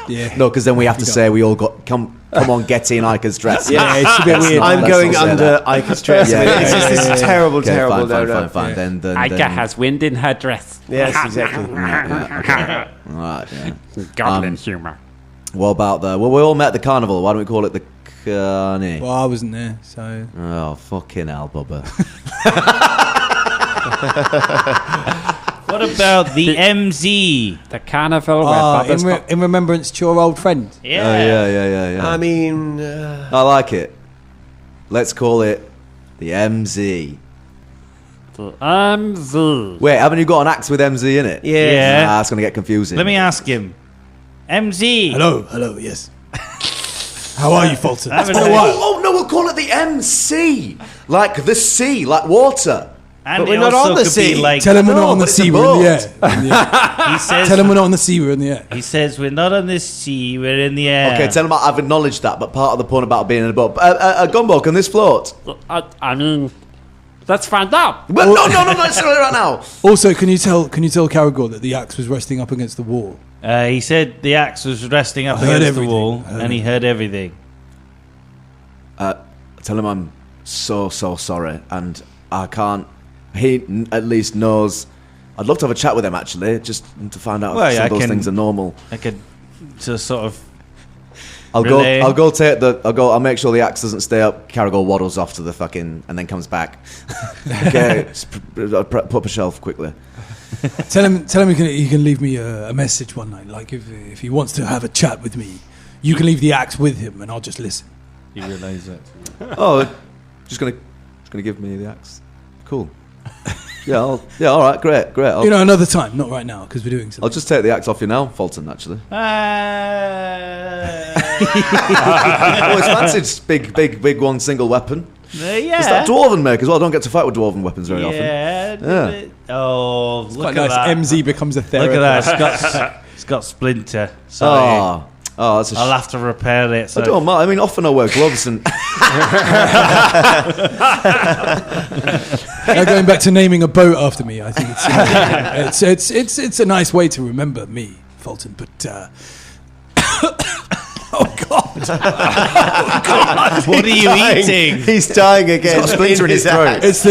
Yeah. No, because then we have to say we all got come on, get in Ica's dress. Yeah, it's a bit weird. I'm Let's going not say under that. Ica's dress. Yeah, It's just this terrible, Okay, terrible. fine. Yeah. Then Ica has wind in her dress. Yes, exactly. Right, yeah. Goblin humor. What about the? Well, we all met at the carnival. Why don't we call it the carny? Well, I wasn't there, so. Oh, fucking hell, Bubba. What about the MZ? The carnival where Ah, Bubba's in remembrance to your old friend. Yeah. Oh, yeah. I mean, I like it. Let's call it the MZ. MZ. Wait, haven't you got an axe with MZ in it? Yeah. Nah, it's going to get confusing. Let me ask him. MZ. Hello, yes. How are you, Fulton? It's been a while. Oh, no, we'll call it the MC. Like the sea, like water. And but we're not on the sea. Tell him we're not on the sea, we're in the air. He says, tell him we're not on the sea, we're in the air. He says we're not on the sea, we're in the air. Okay, tell him I've acknowledged that, but part of the point about being in a boat. Gumbo, can this float? I mean, let's find out. Well, no, let's do it right now. Also, can you tell Caragor that the axe was resting up against the wall? He said the axe was resting up against the wall, and he heard everything. Tell him I'm so sorry, and I can't. He at least knows. I'd love to have a chat with him, actually, just to find out if some of those things are normal. I could just sort of. I'll make sure the axe doesn't stay up. Caragor waddles off to the fucking and then comes back. Okay, put up a shelf quickly. Tell him he can leave me a message one night. Like if he wants to have a chat with me, you can leave the axe with him, and I'll just listen. He realised that. Oh, just gonna give me the axe. Cool. All right, great. Another time, not right now, because we're doing something. I'll just take the axe off you now, Fulton. Actually. Always fancied big one single weapon. Yeah. It's that dwarven make as well. I don't get to fight with dwarven weapons very often. Yeah. Oh, it's look quite at nice. that. MZ becomes a therapist. Look at that. It's got Splinter. Sorry. Oh, that's I'll have to repair it. So. I don't mind. I mean, often I wear gloves and. Going back to naming a boat after me, I think it's a nice way to remember me, Fulton. But oh God! What are you eating? He's dying again. He's got a splinter in his throat. It's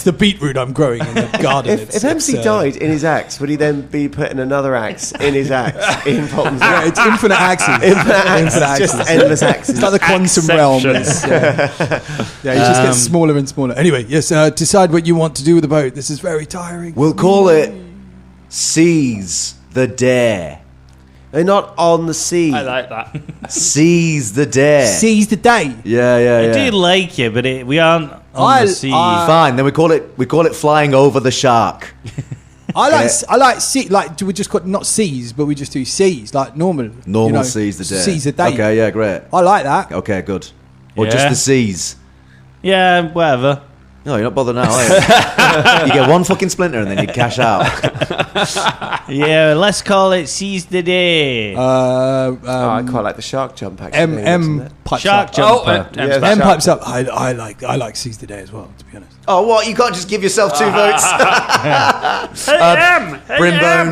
the beetroot I'm growing in the garden. If MC died in his axe, would he then be putting another axe in his axe in Fulton's Yeah, axe? it's infinite axes. Infinite axes. Just endless axes. It's like the quantum realm. He just gets smaller and smaller. Anyway, yes. Decide what you want to do with the boat. This is very tiring. We'll call it Seize the Day. They're not on the sea. I like that. Seize the Day. Seize the day. Yeah. I do like you, but we aren't on the sea. Fine. Then we call it flying over the shark. I like sea. Like, do we just got not seas, but we just do seas like normal. Seize the Day. Seize the day. Okay. Yeah. Great. I like that. Okay. Good. Or Yeah. just the seas. Yeah, whatever. No, you're not bothered now, are you? You get one fucking splinter and then you cash out. Yeah, let's call it Seize the Day. I quite like the shark jump. Actually, M pipes Shark up. jumper. M pipes up. I like Seize the Day as well. To be honest. Oh, what? You can't just give yourself 2 votes?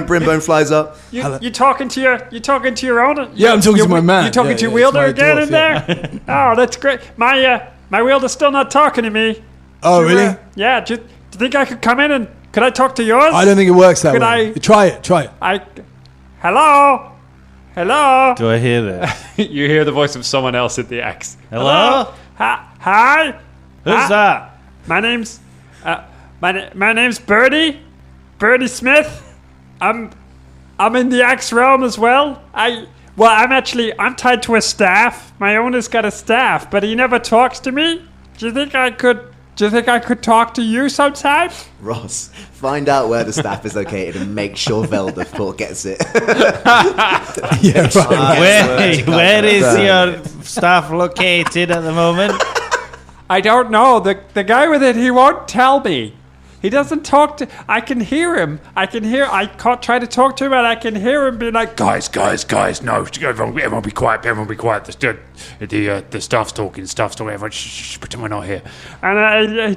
Brimbone flies up. You talking to your owner? Yeah, I'm talking to my man. You talking to it's Wielder my again dwarf, in there? Oh, that's great. My Wielder's still not talking to me. Oh, really? Yeah. Do you think I could come in and could I talk to yours? I don't think it works that Could way. I- Try it. Hello. Do I hear this? You hear the voice of someone else at the axe. Hello? Hi. Who's that? My name's Birdie Smith. I'm in the axe realm as well. I'm tied to a staff. My owner's got a staff, but he never talks to me. Do you think I could talk to you sometime? Ross, find out where the staff is located and make sure Veldeport gets it. Yeah, right. Where is your staff located at the moment? I don't know. The guy with it, he won't tell me. He doesn't talk to... I can hear him. I can't try to talk to him, and I can hear him being like, Guys, no, everyone be quiet, The staff's talking, everyone, shh, pretend we're not here. and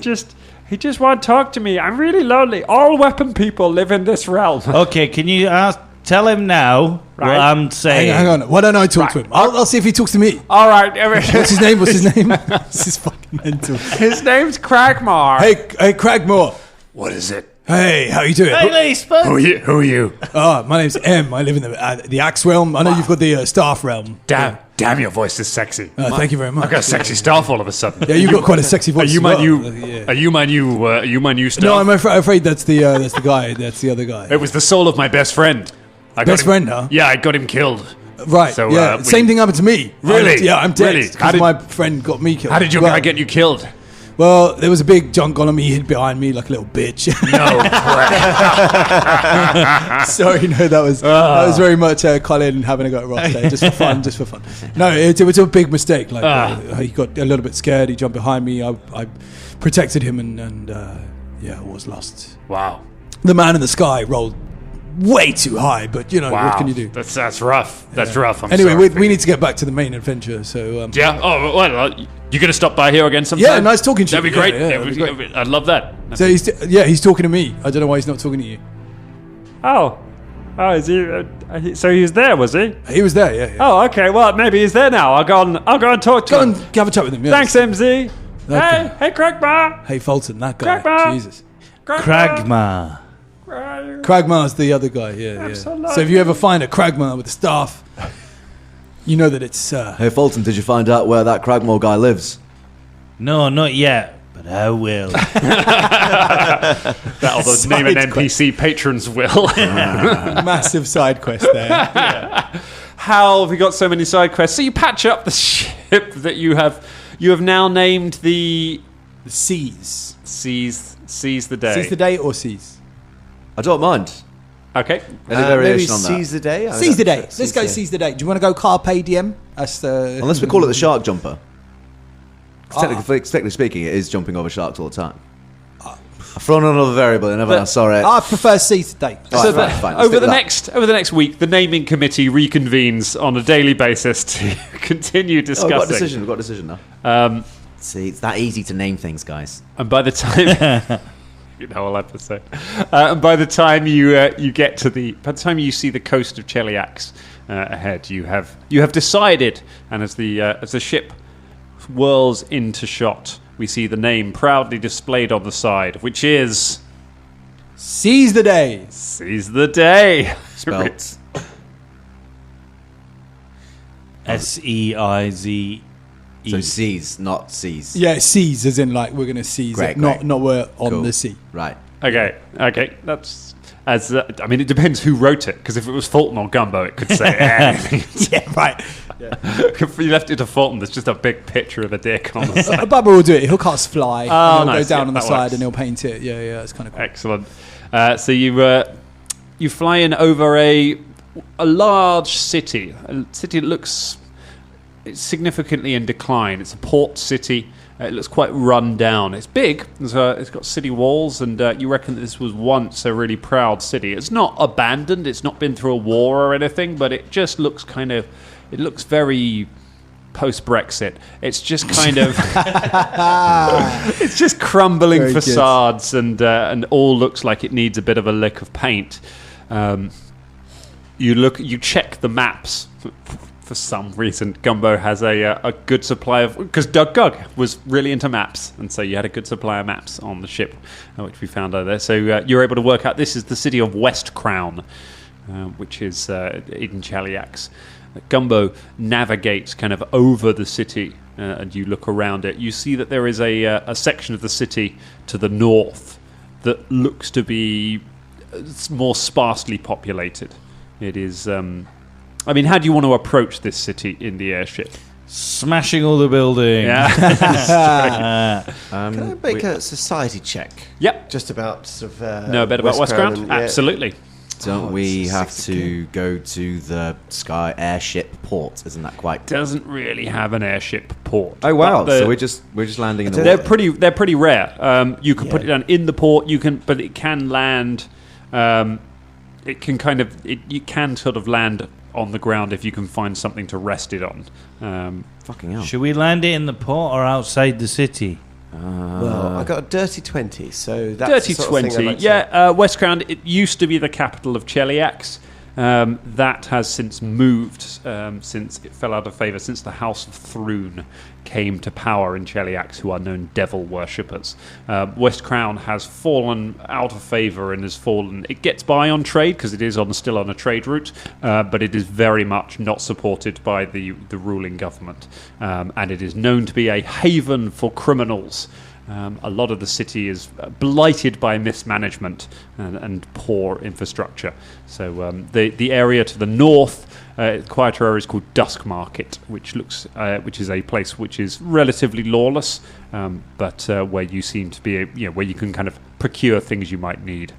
he just won't talk to me. I'm really lonely. All weapon people live in this realm. Okay, can you tell him now what I'm saying? Hang on. Why don't I talk to him? I'll see if he talks to me. All right. What's his name? This is fucking mental. His name's Cragmar. Hey, Cragmore. What is it? Hey, how you doing? Hey, Lisbon. Who are you? My name's M. I live in the Axe realm. I know you've got the Staff realm. Damn, your voice is sexy. Thank you very much. I've got a sexy staff all of a sudden. Yeah, you've got quite a sexy voice. Are you my Yeah. new staff? No, I'm afraid that's the guy. That's the other guy. It was the soul of my best friend. Best friend, huh? Yeah, I got him killed. Right. So, yeah. Same thing happened to me. Really? I'm dead. Really? Because my friend got me killed. How did your guy get you killed? Well, there was a big junk on him. He hid behind me like a little bitch. No way. Sorry, no, that was very much Colin having a go at Ross there, just for fun. No, it was a big mistake. Like he got a little bit scared. He jumped behind me. I protected him, and I was lost. Wow. The man in the sky rolled way too high, but what can you do? That's rough. That's rough. Anyway, we need to get back to the main adventure. So yeah. Oh well, you gonna stop by here again sometime? Yeah, nice talking to you. That'd be great. Yeah, great. I'd love that. So he's talking to me. I don't know why he's not talking to you. Oh, is he? So he was there, was he? He was there. Yeah. Oh, okay. Well, maybe he's there now. I'll go and talk to him. Go and have a chat with him. Yeah. Thanks, MZ. Hey, Cragmar. Hey, Fulton, that guy. Cragmar. Jesus. Cragmar. Cragmar's the other guy. Yeah. So if you ever find a Cragmar with a staff, you know that it's. Hey, Fulton, did you find out where that Cragmore guy lives? No, not yet, but I will. That'll name an NPC patrons will. Massive side quest there. Yeah. How have we got so many side quests? So you patch up the ship that you have. You have now named the Seas. Seize the day. Seize the day or Seas? I don't mind. Okay. Any variation on that? Seize the day? Seize the day. Let's go seize the day. Do you want to go Carpe Diem? Unless we call it the shark jumper. Technically speaking, it is jumping over sharks all the time. I've thrown another variable and I saw it. I prefer seize the day. So over the next week, the naming committee reconvenes on a daily basis to continue discussing. We've got a decision now. See, it's that easy to name things, guys. And by the time you know all I have to say. And by the time you get to by the time you see the coast of Cheliax ahead, you have decided. And as the ship whirls into shot, we see the name proudly displayed on the side, which is Seize the Day. Seize the Day. Spelt SEIZE. So seize, not seize. Yeah, seize as in like we're going to seize it, not we're on the sea. Right. Okay. That's I mean, it depends who wrote it, because if it was Fulton or Gumbo, it could say anything. Yeah, right. Yeah. If you left it to Fulton, there's just a big picture of a dick on the side. Bubba will do it. He'll cast fly. Oh, and he'll nice. go down on the side works. and he'll paint it. Yeah, it's kind of cool. Excellent. So you fly in over a large city. A city that looks significantly in decline. It's a port city. It looks quite run down. It's big. It's got city walls, and you reckon that this was once a really proud city. It's not abandoned. It's not been through a war or anything, but it just looks it looks very post-Brexit. It's just kind of it's just crumbling Very facades, and all looks like it needs a bit of a lick of paint. You check the maps. For some reason, Gumbo has a good supply of... Because Doug Gug was really into maps, and so you had a good supply of maps on the ship, which we found over there. So you're able to work out this is the city of West Crown, which is in Cheliax. Gumbo navigates kind of over the city, and you look around it. You see that there is a section of the city to the north that looks to be more sparsely populated. It is... I mean, how do you want to approach this city in the airship? Smashing all the buildings. Yeah. Can I make a society check? Yep. Just about sort of... know a bit about West Crown? Yeah. Absolutely. Don't we have to go to the Sky airship port? Isn't that quite... Doesn't really have an airship port. Oh, wow. So we're just landing in the They're water. they're pretty rare. You can put it down in the port, but it can land... it can you can sort of land on the ground if you can find something to rest it on. Fucking hell. Should we land it in the port or outside the city? Well, I got a dirty 20, so that's Dirty the sort of 20. thing I'd like to- Yeah, West Crown, it used to be the capital of Cheliax. That has since moved, since it fell out of favour, since the House of Thrune came to power in Cheliax, who are known devil worshippers. West Crown has fallen out of favour and has fallen... It gets by on trade, because it is still on a trade route, but it is very much not supported by the ruling government. And it is known to be a haven for criminals. A lot of the city is blighted by mismanagement and poor infrastructure. So the area to the north quieter area is called Dusk Market, which is a place which is relatively lawless, but where you seem to be, where you can kind of procure things you might need.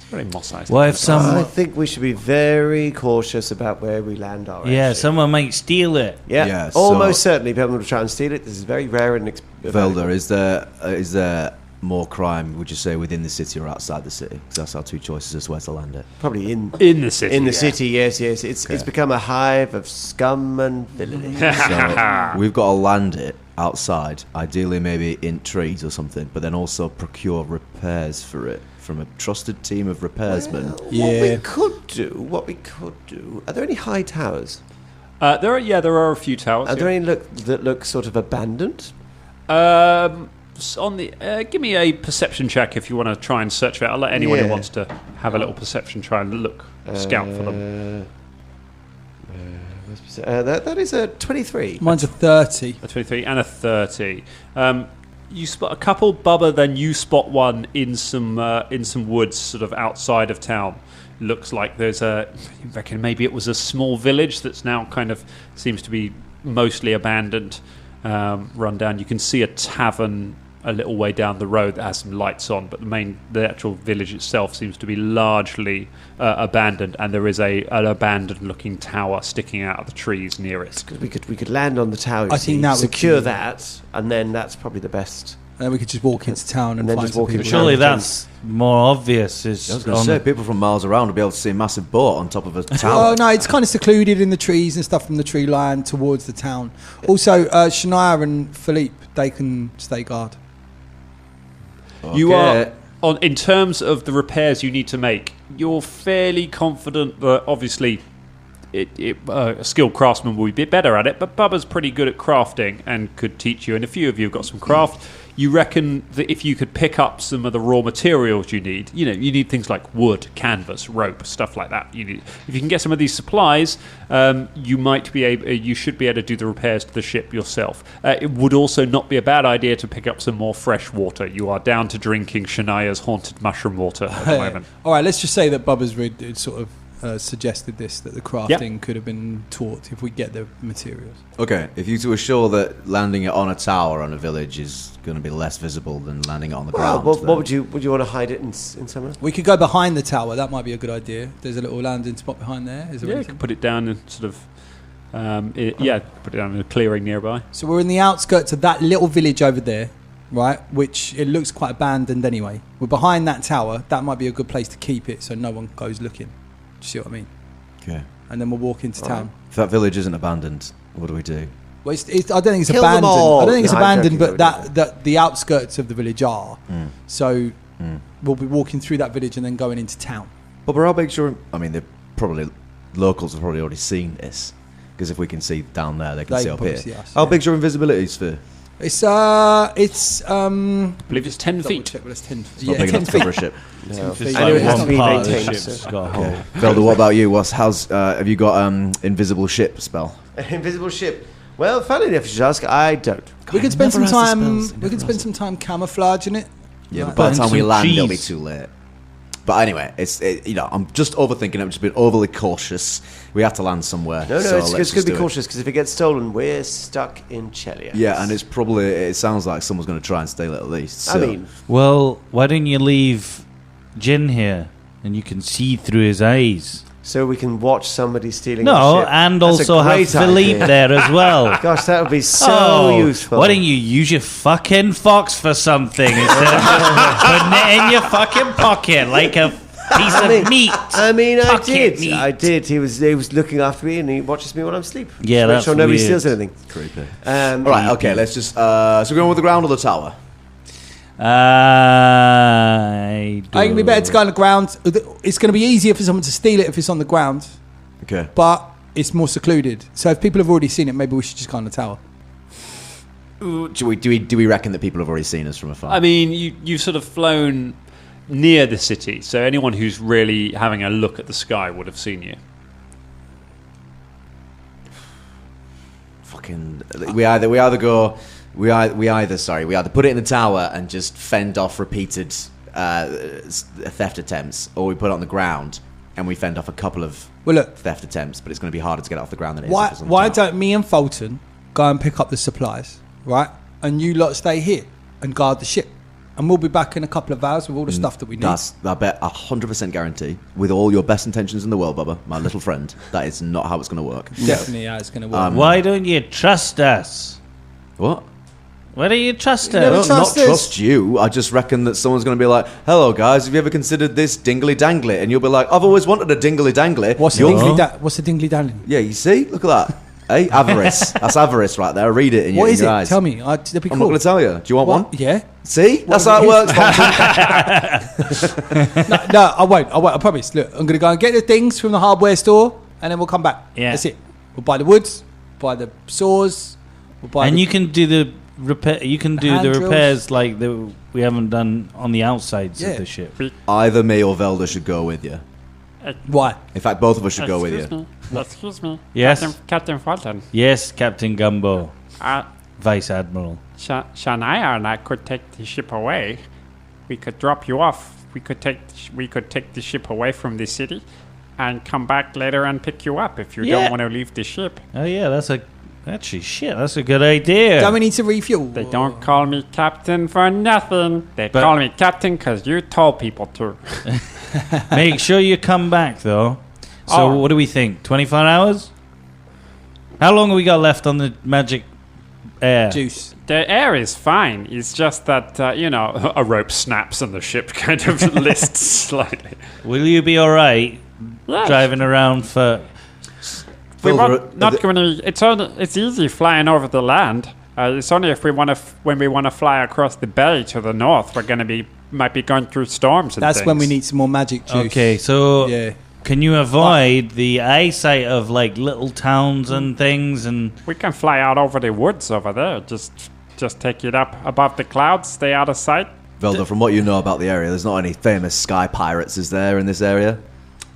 Very Moss-sized. Well, if I think we should be very cautious about where we land our airship. someone might steal it. Yeah, almost certainly people will try and steal it. This is very rare and Velda, is there more crime, would you say, within the city or outside the city? Because that's our two choices as to where to land it. Probably in the city. In the city, yes. It's become a hive of scum and villainy. So we've got to land it outside, ideally maybe in trees or something, but then also procure repairs for it from a trusted team of repairsmen. What we could do. Are there any high towers? There are a few towers. Are there any that look sort of abandoned? Give me a perception check if you want to try and search for it. I'll let anyone who wants to have a little perception try and scout for them. That is a 23. Mine's a 30. A 23 and a 30. You spot a couple, Bubba, then you spot one in some woods sort of outside of town. Looks like you reckon maybe it was a small village that's now kind of seems to be mostly abandoned, run down. You can see a tavern a little way down the road that has some lights on, but the actual village itself seems to be largely abandoned, and there is an abandoned-looking tower sticking out of the trees near it. We could land on the tower. I think that would secure that, and then that's probably the best. And then we could just walk into town and then find just some walk people. into Surely that's more obvious. I was going to say, people from miles around will be able to see a massive boat on top of a tower. Oh no, it's kind of secluded in the trees and stuff from the tree line towards the town. Also, Shania and Philippe, they can stay guard. Okay. You are in terms of the repairs you need to make. You're fairly confident that obviously a skilled craftsman will be a bit better at it, but Bubba's pretty good at crafting and could teach you, and a few of you have got some craft. You reckon that if you could pick up some of the raw materials you need, you need things like wood, canvas, rope, stuff like that. If you can get some of these supplies, you should be able to do the repairs to the ship yourself. It would also not be a bad idea to pick up some more fresh water. You are down to drinking Shania's haunted mushroom water at the moment. All right, let's just say that Bubba's sort of suggested that the crafting could have been taught if we get the materials. Okay, if you two are sure that landing it on a tower on a village is going to be less visible than landing it on the ground, what would you want to hide it in somewhere? We could go behind the tower. That might be a good idea. There's a little landing spot behind there. Is there You anything? could put it down and sort of put it down in a clearing nearby. So we're in the outskirts of that little village over there, right? Which it looks quite abandoned anyway. We're behind that tower. That might be a good place to keep it so no one goes looking. Do you see what I mean? Okay. And then we'll walk into town. If that village isn't abandoned, what do we do? Well, I don't think it's Kill them abandoned. all. I don't think it's No, I'm abandoned, joking, but that the outskirts of the village are. So Mm. we'll be walking through that village and then going into town. But we're all big sure. I mean, locals have probably already seen this, because if we can see down there, they can They see can up probably here. see us, How yeah. big's your invisibility sphere? It's I believe it's 10 double feet. check, but it's 10. It's not big 10 enough to cover a feet. ship. No. feet. I know it has One to be part of the maintained. ship's so- got a hole. Velda, what about you? Have you got invisible ship spell? Invisible ship. Well, funny enough, you should ask. I don't. We could spend some never has the time. spells, We never could spend has some time camouflaging it. Yeah, Like but by the that. time we Some land, it'll be cheese. too late. But anyway, I'm just overthinking it. I'm just being overly cautious. We have to land somewhere. No, so it's let's good just to be do it. cautious because if it gets stolen, we're stuck in Cheliax. Yeah, and it sounds like someone's going to try and steal it at least. I So. mean, Well, why don't you leave Jin here and you can see through his eyes? so we can watch somebody stealing. No, our ship. and That's a also have great Philippe idea. there as well. Gosh, that would be so useful. Why don't you use your fucking fox for something instead of just putting it in your fucking pocket like a piece of meat? I mean, I Pocket did. meat. I did. He was looking after me, and he watches me when I'm asleep. Yeah, to make that's sure nobody weird. steals anything. Creepy. All Right, okay, let's just. So we're going with the ground or the tower? I think it'd be better to go on the ground. It's going to be easier for someone to steal it if it's on the ground, Okay. but it's more secluded. So if people have already seen it, maybe we should just go on the tower. Do we reckon that people have already seen us from afar? I mean, you've sort of flown near the city, so anyone who's really having a look at the sky would have seen you. Fucking. We either put it in the tower and just fend off repeated theft attempts, or we put it on the ground and we fend off a couple of theft attempts, but it's going to be harder to get it off the ground than it is. Why don't me and Fulton go and pick up the supplies, right? And you lot stay here and guard the ship. And we'll be back in a couple of hours with all the stuff that we need. That's, I bet, 100% guarantee. With all your best intentions in the world, Bubba, my little friend, that is not how it's going to work. Definitely how it's going to work. Why don't you trust us? What? Why don't you trust us? I don't not trust you. I just reckon that someone's going to be like, hello, guys, have you ever considered this dingly-dangly? And you'll be like, I've always wanted a dingly-dangly. What's a dingly-dangly? Yeah, you see? Look at that. Hey, avarice. That's avarice right there. Read it in your eyes. What is it? Tell me. That'd be cool. I'm not going to tell you. Do you want one? Yeah. See? That's how it works. No, I won't. I promise. Look, I'm going to go and get the things from the hardware store, and then we'll come back. Yeah. That's it. We'll buy the woods, buy the saws, we'll buy you can do the repair. You can do the repairs like we haven't done on the outsides of the ship. Either me or Velda should go with you. Why? In fact, both of us should go with you. Excuse me. Yes. Captain Fulton. Yes, Captain Gumbo. Vice Admiral. Shania and I could take the ship away. We could drop you off. We could take the ship away from the city and come back later and pick you up if you don't want to leave the ship. Oh yeah, that's a good idea. Don't we need to refuel? They don't call me captain for nothing. They call me captain because you told people to. Make sure you come back though. So what do we think? 24 hours? How long have we got left on the magic air? Juice. The air is fine. It's just that, a rope snaps and the ship kind of lists slightly. Will you be all right driving around for... It's easy flying over the land. It's only if when we want to fly across the bay to the north, might be going through storms and That's things. when we need some more magic juice. Okay, so can you avoid the eyesight of like little towns and things? And we can fly out over the woods over there. Just take it up above the clouds, stay out of sight. Velda, from what you know about the area, there's not any famous sky pirates, is there, in this area?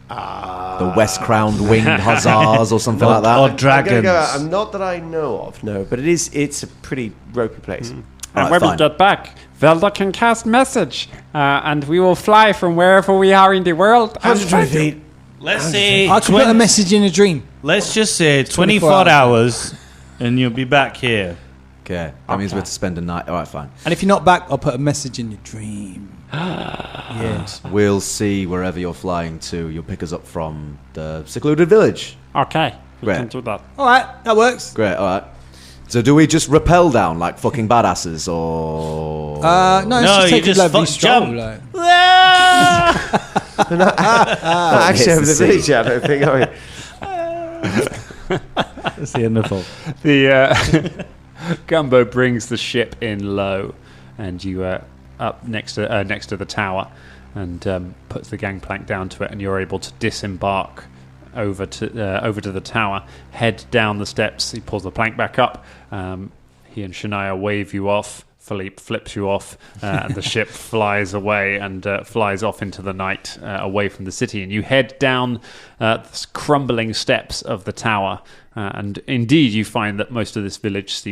The West-crowned winged hussars or something like that? Or dragons. Not that I know of, no. But it's a pretty ropey place. And when we get back, Velda can cast message, and we will fly from wherever we are in the world. 100 feet. Let's say... I can put a message in a dream. Let's just say 24 hours, and you'll be back here. Okay, that means we have to spend a night. All right, fine. And if you're not back, I'll put a message in your dream. Yes. We'll see wherever you're flying to. You'll pick us up from the secluded village. Okay, we Great. can do that. All right, that works. Great, all right. So do we just rappel down like fucking badasses, or... No, let's just take a lovely stroll. Jump. Like. Actually, over the village, I don't think. That's the end of it. The Gumbo brings the ship in low, and you up next to the tower, and puts the gangplank down to it, and you're able to disembark over to the tower, head down the steps. He pulls the plank back up. He and Shania wave you off. Philippe flips you off, and the ship flies away and flies off into the night, away from the city. And you head down the crumbling steps of the tower, and indeed you find that most of this village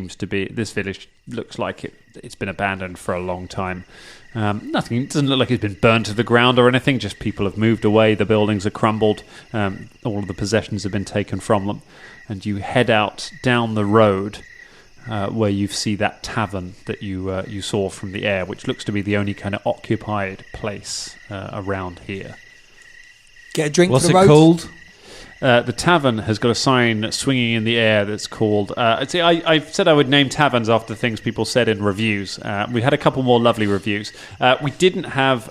looks like it's been abandoned for a long time. Nothing. It doesn't look like it's been burned to the ground or anything. Just people have moved away. The buildings are crumbled. All of the possessions have been taken from them. And you head out down the road where you see that tavern that you saw from the air, which looks to be the only kind of occupied place around here. Get a drink. What's for the it road? called? The tavern has got a sign swinging in the air that's called... I said I would name taverns after things people said in reviews. We had a couple more lovely reviews. We didn't have...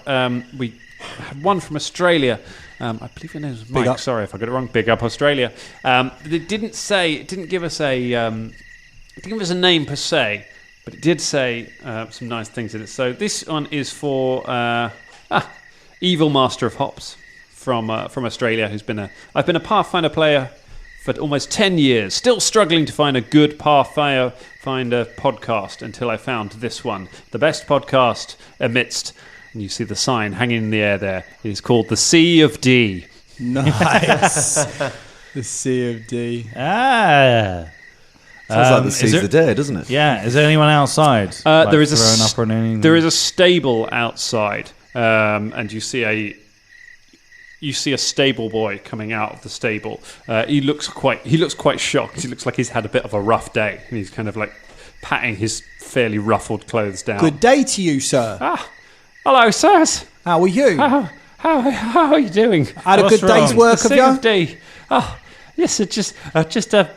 we had one from Australia. I believe your name was Mike. Sorry if I got it wrong. Big up Australia. It didn't give us a name per se, but it did say some nice things in it. So this one is for Evil Master of Hops from Australia, I've been a Pathfinder player for almost 10 years, still struggling to find a good Pathfinder podcast until I found this one, the best podcast amidst, and you see the sign hanging in the air there. It is called the Sea of D. Nice. The Sea of D. Sounds like the Sea's the day, doesn't it? Yeah. Is there anyone outside? There is a stable outside, and you see you see a stable boy coming out of the stable. He looks quite shocked. He looks like he's had a bit of a rough day, and he's kind of like patting his fairly ruffled clothes down. Good day to you, sir. Hello, sirs. How are you? How are you doing? Had a good day's work of you? Day. Oh, yes, it's just a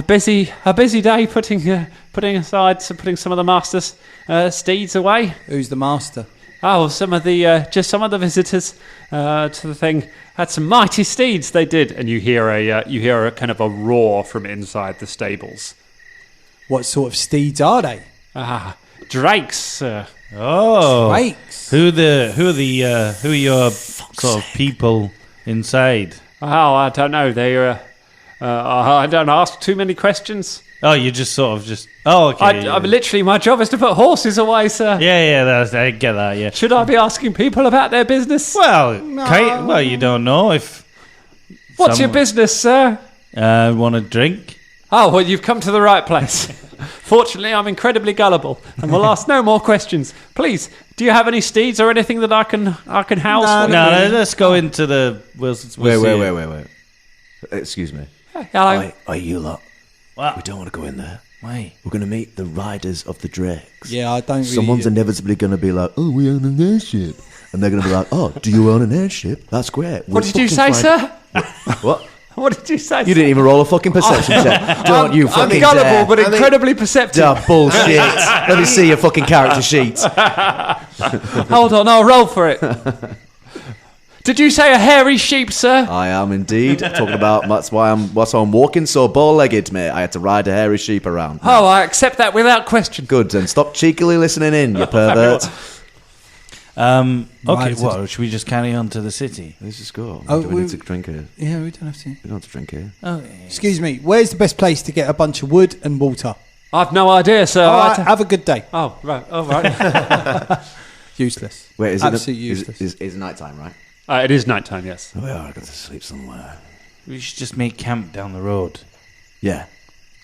busy day putting some of the master's steeds away. Who's the master? Oh, some of the visitors to the thing had some mighty steeds. They did, and you hear a kind of a roar from inside the stables. What sort of steeds are they? Drakes. Oh, Drakes. Who are your sort of people inside? Oh, I don't know. I don't ask too many questions. Oh, you just sort of Oh, okay. I'm literally, my job is to put horses away, sir. Yeah, I get that. Yeah. Should I be asking people about their business? Well, well, you don't know if. What's your business, sir? Want a drink? Oh, well, you've come to the right place. Fortunately, I'm incredibly gullible and will ask no more questions. Please, do you have any steeds or anything that I can house? No, let's go into the. Wait. Excuse me. Hello. Are you lot? What? We don't want to go in there. Why? We're going to meet the riders of the drakes. Yeah, I don't really... Someone's inevitably going to be like, oh, we own an airship. And they're going to be like, oh, do you own an airship? That's great. What did you say, sir? What? What did you say? You didn't even roll a fucking perception check. Don't you fucking I'm gullible, dare. but incredibly perceptive. Oh, bullshit. Let me see your fucking character sheet. Hold on, I'll roll for it. Did you say a hairy sheep, sir? I am indeed. Talking about that's why I'm walking so bow-legged, mate. I had to ride a hairy sheep around. Oh, I accept that without question. Good, then stop cheekily listening in, you pervert. Okay, what? Should we just carry on to the city? Let's just go. Oh, we need to drink here. Yeah, we don't have to. We don't have to drink here. Oh, Excuse me, where's the best place to get a bunch of wood and water? I've no idea, sir. All right, have a good day. Oh, right. Oh, right. Useless. Wait, is Absolutely it useless. is night time, right? It is night time, yes. Oh, yeah, I got to sleep somewhere. We should just make camp down the road. Yeah.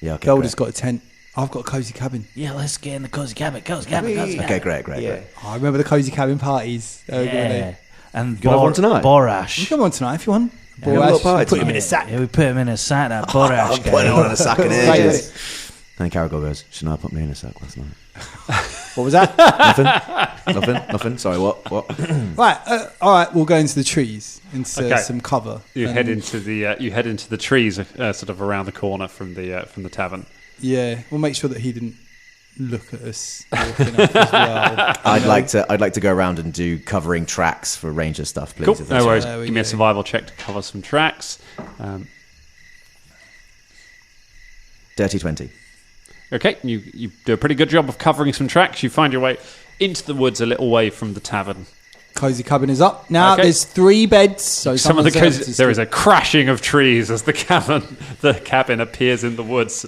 Yeah, okay. Golda's got a tent. I've got a cosy cabin. Yeah, let's get in the cozy cabin. Okay, great. Yeah. Oh, I remember the cozy cabin parties. And you have one tonight? Borash. You come on tonight if you want. Borash, put him in a sack. Yeah, we put him in a sack, that Borash guy. Put him in a sack in ages. And Caragor goes, shouldn't I put me in a sack last night? What was that? Nothing. Sorry, what? Right, all right, we'll go into the trees, into some cover. You head into the trees, sort of around the corner from the tavern. Yeah, we'll make sure that he didn't look at us walking up as well. I'd like to go around and do covering tracks for ranger stuff, please. Cool. No worries. Give me a survival check to cover some tracks. Dirty 20. Okay, you do a pretty good job of covering some tracks. You find your way into the woods a little way from the tavern. Cozy cabin is up. Now there's 3 beds. So some of the there is a crashing of trees as the cabin appears in the woods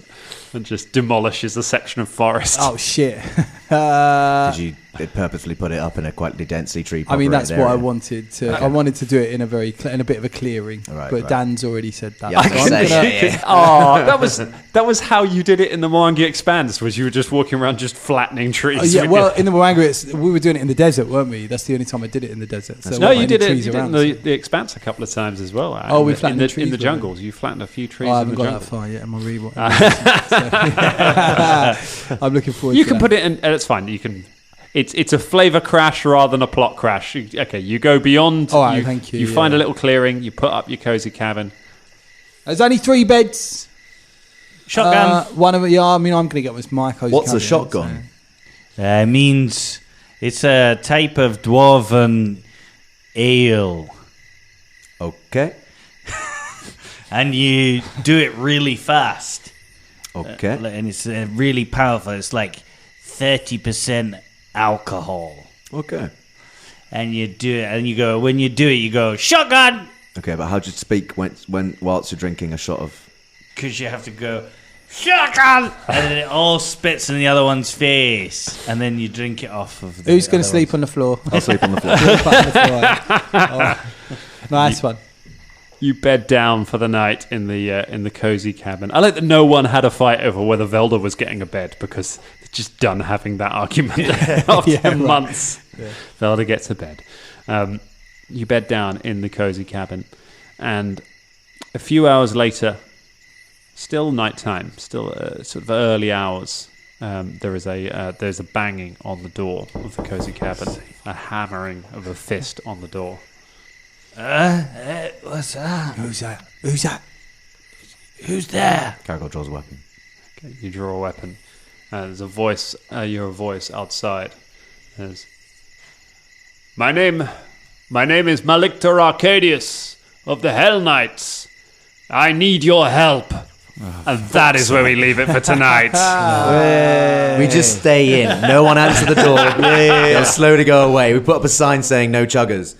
and just demolishes a section of forest. Oh shit! Did you purposely put it up in a quite densely tree? I mean, that's what I wanted to. Okay. I wanted to do it in a bit of a clearing. Right. Dan's already said that. Yeah, that was how you did it in the Mwangi Expanse. Was you were just walking around just flattening trees? In the Mwangi, we were doing it in the desert, weren't we? That's the only time I did it in the desert. So no, you did it in the Expanse a couple of times as well. Oh, we flattened the trees in the jungles. You flattened a few trees. I haven't in the got jungle. that far yet. I'm I'm looking forward. You can put it in, and it's fine. You can. It's a flavor crash rather than a plot crash. You go beyond. All right, thank you. You find a little clearing. You put up your cozy cabin. There's only 3 beds. Shotgun. One of them. Yeah, I mean, I'm going to get with my cozy. What's cabin, a shotgun? Means it's a type of dwarven ale. Okay. And you do it really fast. Okay. And it's really powerful. It's like 30% alcohol. Okay. And you do it, and you go, when you do it, you go, shotgun! Okay, but how do you speak whilst you're drinking a shot of... Because you have to go, shotgun! And then it all spits in the other one's face. And then you drink it off of the... Who's going to sleep on the floor? I'll sleep on the floor. Nice one. You bed down for the night in the cozy cabin. I like that no one had a fight over whether Velda was getting a bed because they're just done having that argument after months. Yeah. Velda gets a bed. you bed down in the cozy cabin, and a few hours later, still nighttime, still sort of early hours. There's a banging on the door of the cozy cabin, a hammering of a fist on the door. What's that? Who's that? Who's there? Caragor draws a weapon. Okay, you draw a weapon. There's a voice. You hear a voice outside. There's, My name is Malictor Arcadius of the Hell Knights. I need your help. And that is where we leave it for tonight. We just stay in. No one answers the door. They'll slowly go away. We put up a sign saying no chuggers.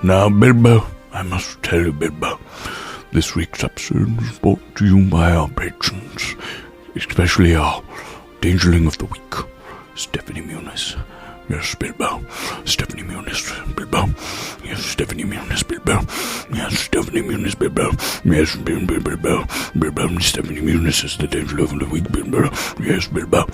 Now, Bilbo, I must tell you, Bilbo, this week's episode was brought to you by our patrons, especially our Dangerling of the Week, Stephanie Muniz. Yes, Bilbo. Stephanie Muniz, Bilbo. Yes, Stephanie Muniz, Bilbo. Yes, Stephanie Muniz, Bilbo. Yes, Bilbo. Bilbo. Stephanie Muniz is the Dangerling of the Week, Bilbo. Yes, Bilbo.